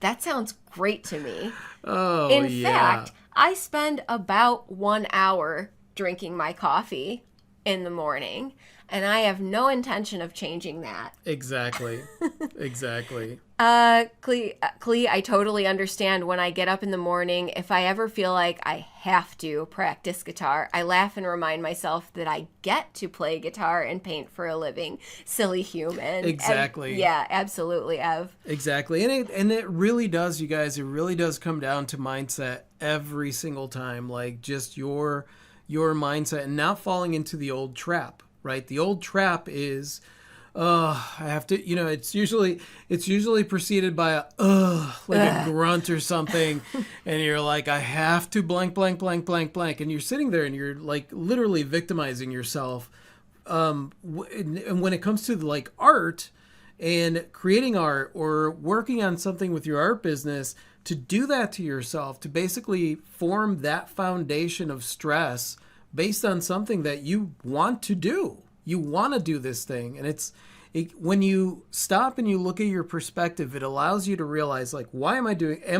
That sounds great to me. Oh, In fact, I spend about 1 hour drinking my coffee in the morning, and I have no intention of changing that. Exactly. Exactly. Klee, I totally understand. When I get up in the morning, if I ever feel like I have to practice guitar, I laugh and remind myself that I get to play guitar and paint for a living. Silly human. Exactly. Yeah, absolutely, Ev. Exactly. And it really does, you guys, it really does come down to mindset every single time. Like just your mindset and not falling into the old trap, right? The old trap is I have to, it's usually preceded by a grunt or something. And you're like, I have to blank, blank, blank, blank, blank. And you're sitting there and you're like literally victimizing yourself. And when it comes to like art and creating art or working on something with your art business, to do that to yourself, to basically form that foundation of stress based on something that you want to do. You want to do this thing. And when you stop and you look at your perspective, it allows you to realize, like, am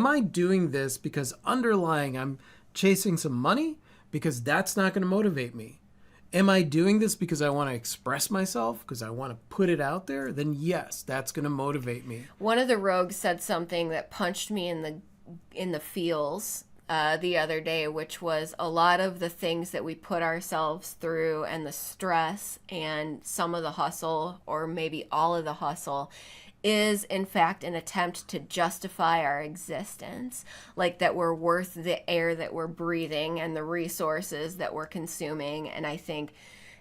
I doing this because underlying I'm chasing some money? Because that's not going to motivate me. Am I doing this because I want to express myself, because I want to put it out there? Then yes, that's going to motivate me. One of the rogues said something that punched me in the feels the other day, which was a lot of the things that we put ourselves through and the stress and some of the hustle, or maybe all of the hustle, is in fact an attempt to justify our existence, like that we're worth the air that we're breathing and the resources that we're consuming. And I think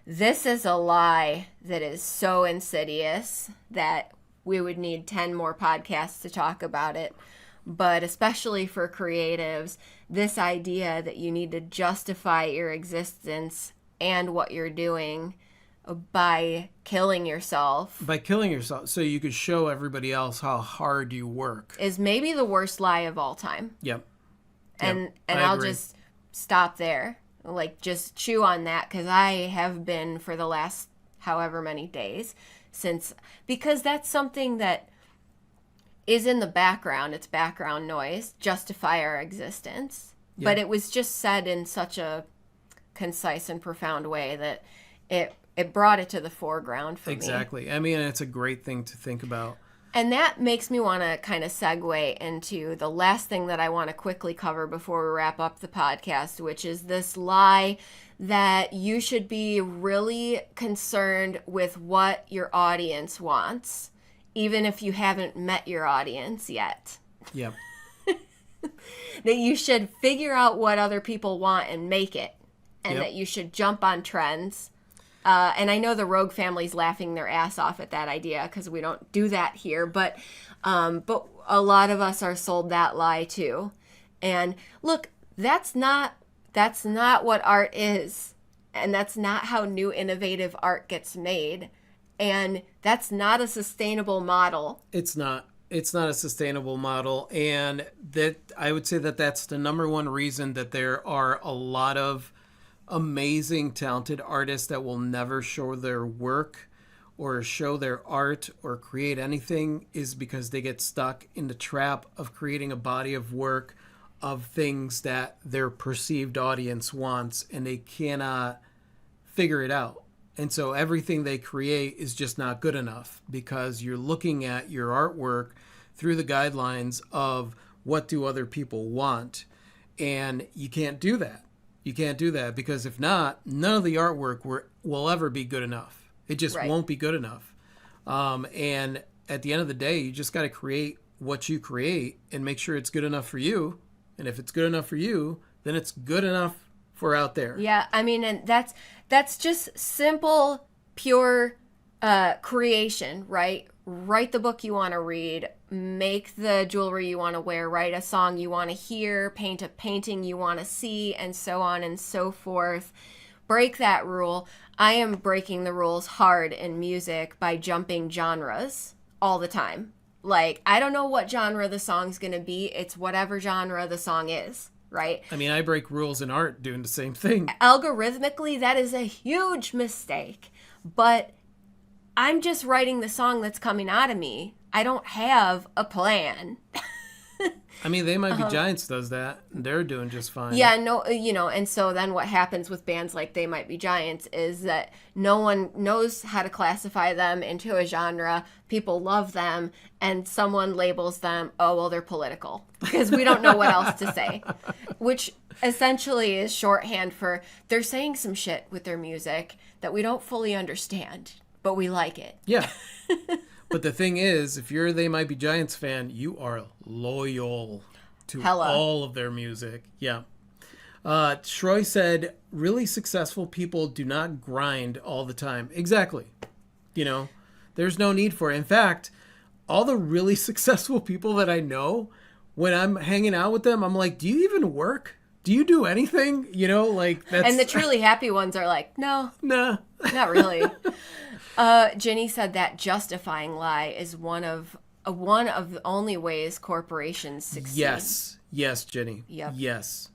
this is a lie that is so insidious that we would need 10 more podcasts to talk about it. But especially for creatives, this idea that you need to justify your existence and what you're doing by killing yourself so you could show everybody else how hard you work is maybe the worst lie of all time. Yep. And I'll just stop there, just chew on that, because I have been for the last however many days because that's something that is in the background. It's background noise, justify our existence. Yep. But it was just said in such a concise and profound way that it brought it to the foreground for me. Exactly. I mean, it's a great thing to think about. And that makes me want to kind of segue into the last thing that I want to quickly cover before we wrap up the podcast, which is this lie that you should be really concerned with what your audience wants, even if you haven't met your audience yet. Yep. That you should figure out what other people want and make it, and that you should jump on trends. And I know the Rogue family's laughing their ass off at that idea because we don't do that here, but a lot of us are sold that lie too. And look, that's not what art is, and that's not how new innovative art gets made, and that's not a sustainable model. It's not a sustainable model, and that I would say that that's the number one reason that there are a lot of amazing, talented artists that will never show their work or show their art or create anything, is because they get stuck in the trap of creating a body of work of things that their perceived audience wants, and they cannot figure it out. And so everything they create is just not good enough, because you're looking at your artwork through the guidelines of what do other people want. And you can't do that. You can't do that, because if not, none of the artwork will ever be good enough. It just won't be good enough. And at the end of the day, you just got to create what you create and make sure it's good enough for you. And if it's good enough for you, then it's good enough for out there. Yeah, I mean, and that's just simple, pure creation, right? Write the book you want to read, make the jewelry you want to wear, write a song you want to hear, paint a painting you want to see, and so on and so forth. Break that rule. I am breaking the rules hard in music by jumping genres all the time. Like, I don't know what genre the song's going to be. It's whatever genre the song is, right? I mean, I break rules in art doing the same thing. Algorithmically, that is a huge mistake. But I'm just writing the song that's coming out of me. I don't have a plan. I mean, They Might Be Giants does that. They're doing just fine. Yeah, no, and so then what happens with bands like They Might Be Giants is that no one knows how to classify them into a genre. People love them, and someone labels them, oh, well, they're political, because we don't know what else to say, which essentially is shorthand for they're saying some shit with their music that we don't fully understand, but we like it. Yeah. But the thing is, if you're a They Might Be Giants fan, you are loyal to all of their music. Yeah. Troy said, really successful people do not grind all the time. Exactly. There's no need for it. In fact, all the really successful people that I know, when I'm hanging out with them, I'm like, do you even work? Do you do anything? That's... And the truly happy ones are like, no. Nah. Not really. Ginny said that justifying lie is one of the only ways corporations succeed. Yes, Ginny. Yep. Yes.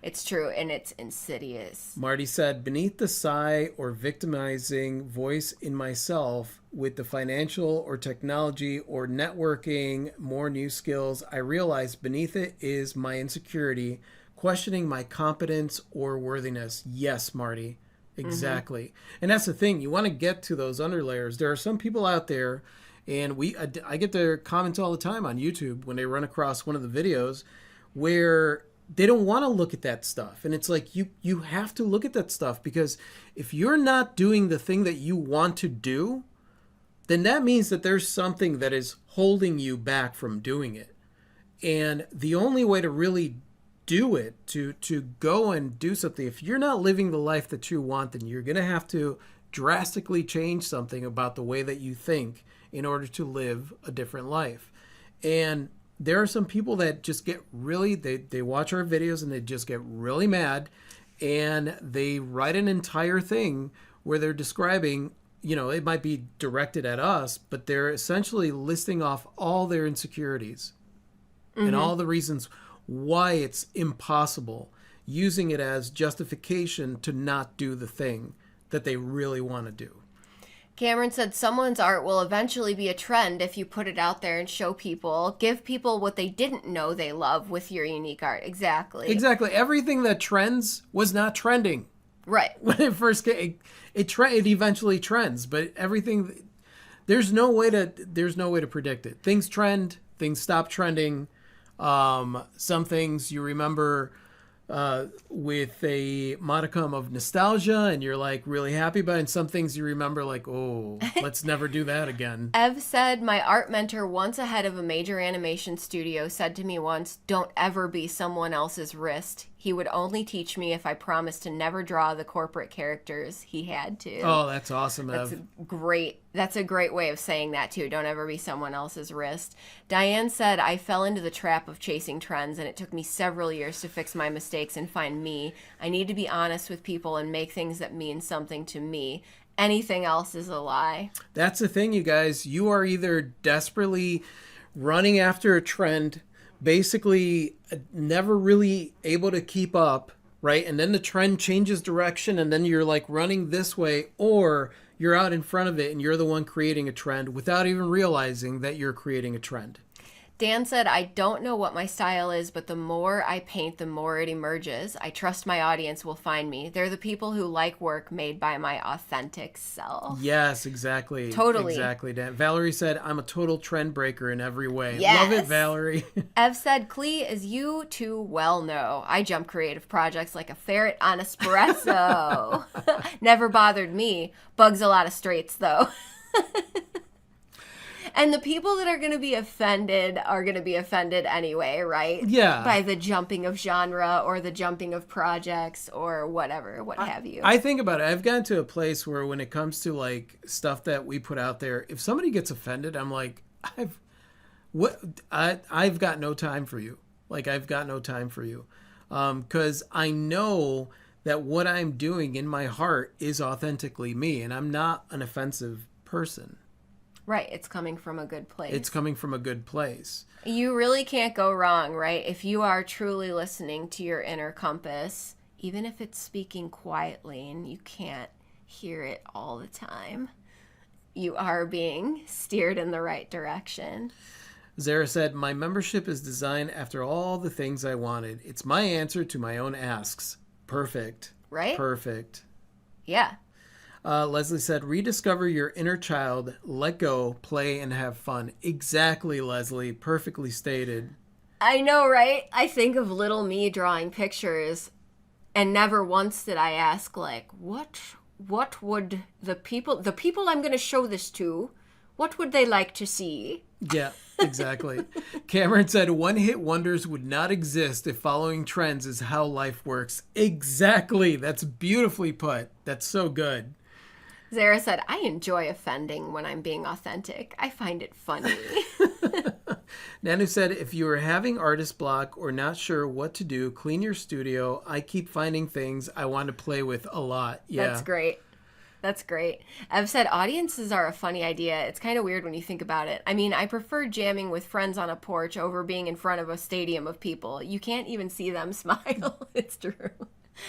It's true, and it's insidious. Marty said, beneath the sigh or victimizing voice in myself with the financial or technology or networking, more new skills, I realize beneath it is my insecurity, questioning my competence or worthiness. Yes, Marty. Exactly. Mm-hmm. And that's the thing. You want to get to those underlayers. There are some people out there, and I get their comments all the time on YouTube when they run across one of the videos where they don't want to look at that stuff. And it's like, you have to look at that stuff, because if you're not doing the thing that you want to do, then that means that there's something that is holding you back from doing it. And the only way to really do it, to go and do something, if you're not living the life that you want, then you're going to have to drastically change something about the way that you think in order to live a different life. And there are some people that just get really, they watch our videos and they just get really mad, and they write an entire thing where they're describing, it might be directed at us, but they're essentially listing off all their insecurities and all the reasons why it's impossible, using it as justification to not do the thing that they really want to do. Cameron said someone's art will eventually be a trend if you put it out there and show people, give people what they didn't know they love with your unique art. Exactly. Everything that trends was not trending. Right. When it first came, it eventually trends, but everything, there's no way to predict it. Things trend, things stop trending. Some things you remember with a modicum of nostalgia and you're like really happy about it, and some things you remember like, oh, let's never do that again. Ev said, my art mentor, once ahead of a major animation studio, said to me once, don't ever be someone else's wrist. He would only teach me if I promised to never draw the corporate characters he had to. Oh, that's awesome, Ev. That's a great way of saying that, too. Don't ever be someone else's wrist. Diane said, I fell into the trap of chasing trends, and it took me several years to fix my mistakes and find me. I need to be honest with people and make things that mean something to me. Anything else is a lie. That's the thing, you guys. You are either desperately running after a trend, basically never really able to keep up, right? And then the trend changes direction and then you're like running this way, or you're out in front of it and you're the one creating a trend without even realizing that you're creating a trend. Dan said, I don't know what my style is, but the more I paint, the more it emerges. I trust my audience will find me. They're the people who like work made by my authentic self. Yes, exactly. Totally. Exactly, Dan. Valerie said, I'm a total trend breaker in every way. Yes. Love it, Valerie. Ev said, Klee, as you too well know, I jump creative projects like a ferret on espresso. Never bothered me. Bugs a lot of straights, though. And the people that are going to be offended are going to be offended anyway, right? Yeah. By the jumping of genre or the jumping of projects or whatever, what have you. I think about it. I've gotten to a place where when it comes to like stuff that we put out there, if somebody gets offended, I'm like, What I've got no time for you. Like, I've got no time for you. Because I know that what I'm doing in my heart is authentically me, and I'm not an offensive person. Right. It's coming from a good place. It's coming from a good place. You really can't go wrong, right? If you are truly listening to your inner compass, even if it's speaking quietly and you can't hear it all the time, you are being steered in the right direction. Zara said, my membership is designed after all the things I wanted. It's my answer to my own asks. Perfect. Right? Perfect. Yeah. Leslie said, rediscover your inner child, let go, play, and have fun. Exactly, Leslie. Perfectly stated. I know, right? I think of little me drawing pictures, and never once did I ask, like, what would the people I'm going to show this to, what would they like to see? Yeah, exactly. Cameron said, one-hit wonders would not exist if following trends is how life works. Exactly. That's beautifully put. That's so good. Zara said, I enjoy offending when I'm being authentic. I find it funny. Nanu said, if you are having artist block or not sure what to do, clean your studio. I keep finding things I want to play with a lot. Yeah. That's great. That's great. I've said audiences are a funny idea. It's kind of weird when you think about it. I mean, I prefer jamming with friends on a porch over being in front of a stadium of people. You can't even see them smile. It's true.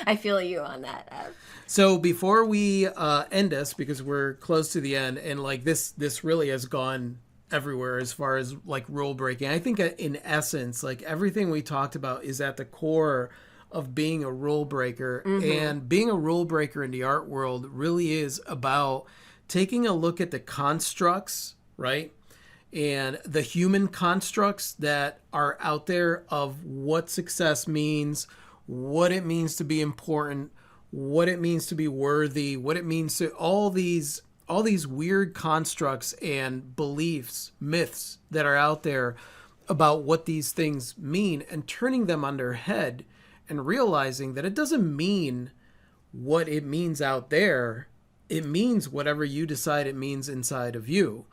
I feel you on that, Ev. So before we end this, because we're close to the end, and like this really has gone everywhere as far as like rule breaking. I think in essence, like everything we talked about is at the core of being a rule breaker. And being a rule breaker in the art world really is about taking a look at the constructs, right? And the human constructs that are out there of what success means, what it means to be important, what it means to be worthy, what it means to all these weird constructs and beliefs, myths that are out there about what these things mean, and turning them on their head and realizing that it doesn't mean what it means out there. It means whatever you decide it means inside of you.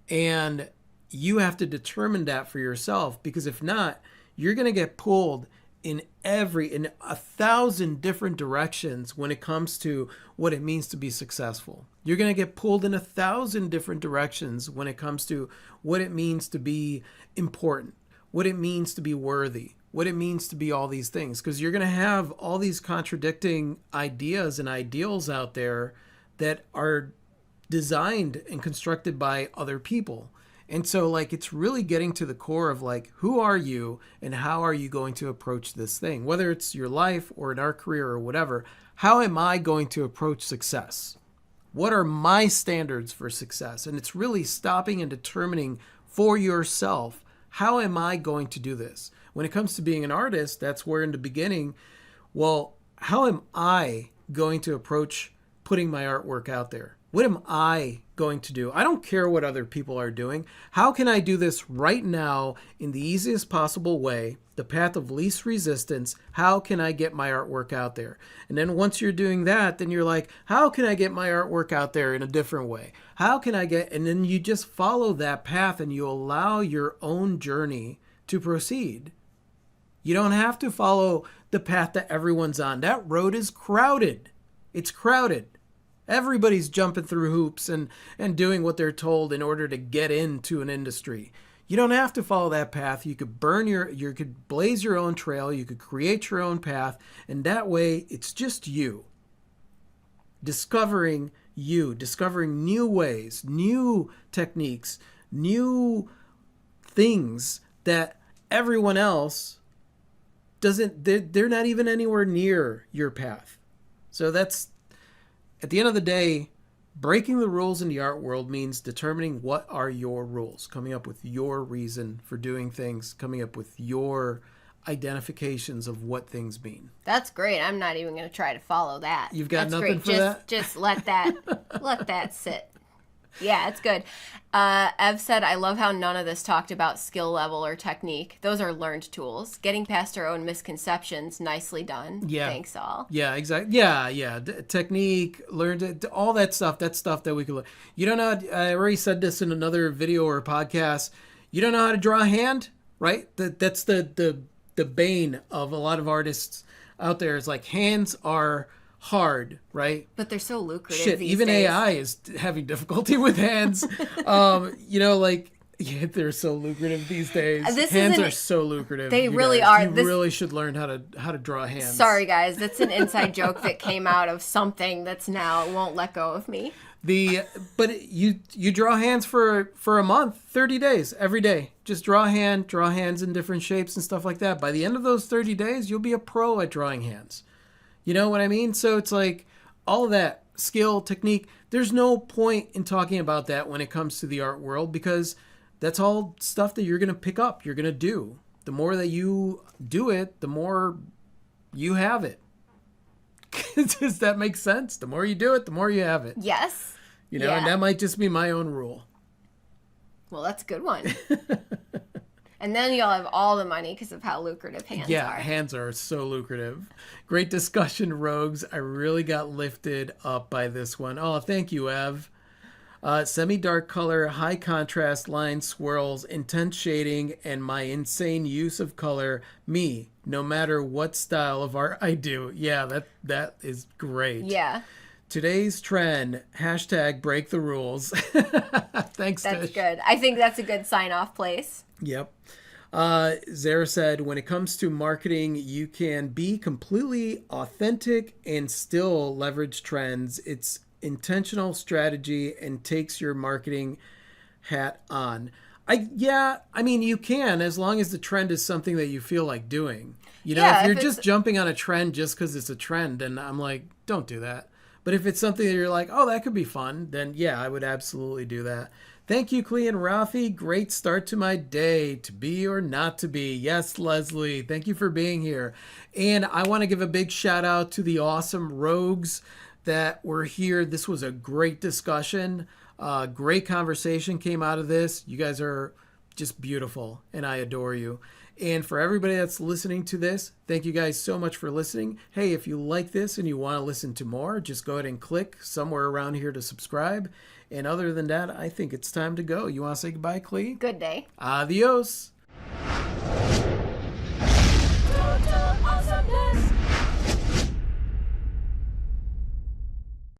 And you have to determine that for yourself, because if not, you're going to get pulled in 1,000 different directions when it comes to what it means to be successful. You're going to get pulled in 1,000 different directions when it comes to what it means to be important, what it means to be worthy, what it means to be all these things. Because you're going to have all these contradicting ideas and ideals out there that are designed and constructed by other people. And so, like, it's really getting to the core of, like, who are you and how are you going to approach this thing? Whether it's your life or in our career or whatever, how am I going to approach success? What are my standards for success? And it's really stopping and determining for yourself, how am I going to do this? When it comes to being an artist, that's where in the beginning, well, how am I going to approach putting my artwork out there? What am I going to do? I don't care what other people are doing. How can I do this right now in the easiest possible way, the path of least resistance? How can I get my artwork out there? And then once you're doing that, then you're like, how can I get my artwork out there in a different way? How can I get, and then you just follow that path and you allow your own journey to proceed. You don't have to follow the path that everyone's on. That road is crowded. It's crowded. Everybody's jumping through hoops and doing what they're told in order to get into an industry. You don't have to follow that path. You could you could blaze your own trail. You could create your own path. And that way, it's just you. Discovering new ways, new techniques, new things that everyone else doesn't, they're not even anywhere near your path. So that's, at the end of the day, breaking the rules in the art world means determining what are your rules, coming up with your reason for doing things, coming up with your identifications of what things mean. That's great. I'm not even going to try to follow that. You've got That's nothing great. for that? Just let that sit. Yeah, it's good. Ev said, I love how none of this talked about skill level or technique. Those are learned tools. Getting past our own misconceptions. Nicely done. Yeah. Thanks all. Yeah, exactly. Yeah. Technique, learned, all that stuff. That's stuff that we could learn. You don't know, I already said this in another video or podcast. You don't know how to draw a hand, right? That's the bane of a lot of artists out there. Is like hands are hard, right? But they're so lucrative Shit, these even days. AI is having difficulty with hands. Like, yeah, they're so lucrative these days. Hands are so lucrative. They you really guys. are. You really should learn how to draw hands. Sorry, guys. That's an inside joke that came out of something that's now won't let go of me. But you draw hands for a month, 30 days, every day. Just draw hands in different shapes and stuff like that. By the end of those 30 days, you'll be a pro at drawing hands. You know what I mean? So it's like all of that skill, technique. There's no point in talking about that when it comes to the art world, because that's all stuff that you're going to pick up, you're going to do. The more that you do it, the more you have it. Does that make sense? The more you do it, the more you have it. Yes. And that might just be my own rule. Well, that's a good one. And then you'll have all the money because of how lucrative hands are. Yeah, hands are so lucrative. Great discussion, Rogues. I really got lifted up by this one. Oh, thank you, Ev. Semi-dark color, high contrast line swirls, intense shading, and my insane use of color. Me, no matter what style of art I do. Yeah, that is great. Yeah. Today's trend, hashtag break the rules. Thanks, That's Tish. good. I think that's a good sign-off place. Yep. Zara said, when it comes to marketing, you can be completely authentic and still leverage trends. It's intentional strategy and takes your marketing hat on. I mean, you can, as long as the trend is something that you feel like doing. If you're just jumping on a trend just because it's a trend, then I'm like, don't do that. But if it's something that you're like, oh, that could be fun, then yeah, I would absolutely do that. Thank you, Klee and Rafi. Great start to my day. To be or not to be. Yes, Leslie. Thank you for being here. And I want to give a big shout out to the awesome Rogues that were here. This was a great discussion. Great conversation came out of this. You guys are just beautiful, and I adore you. And for everybody that's listening to this, thank you guys so much for listening. Hey, if you like this and you want to listen to more, just go ahead and click somewhere around here to subscribe. And other than that, I think it's time to go. You want to say goodbye, Klee? Good day. Adios.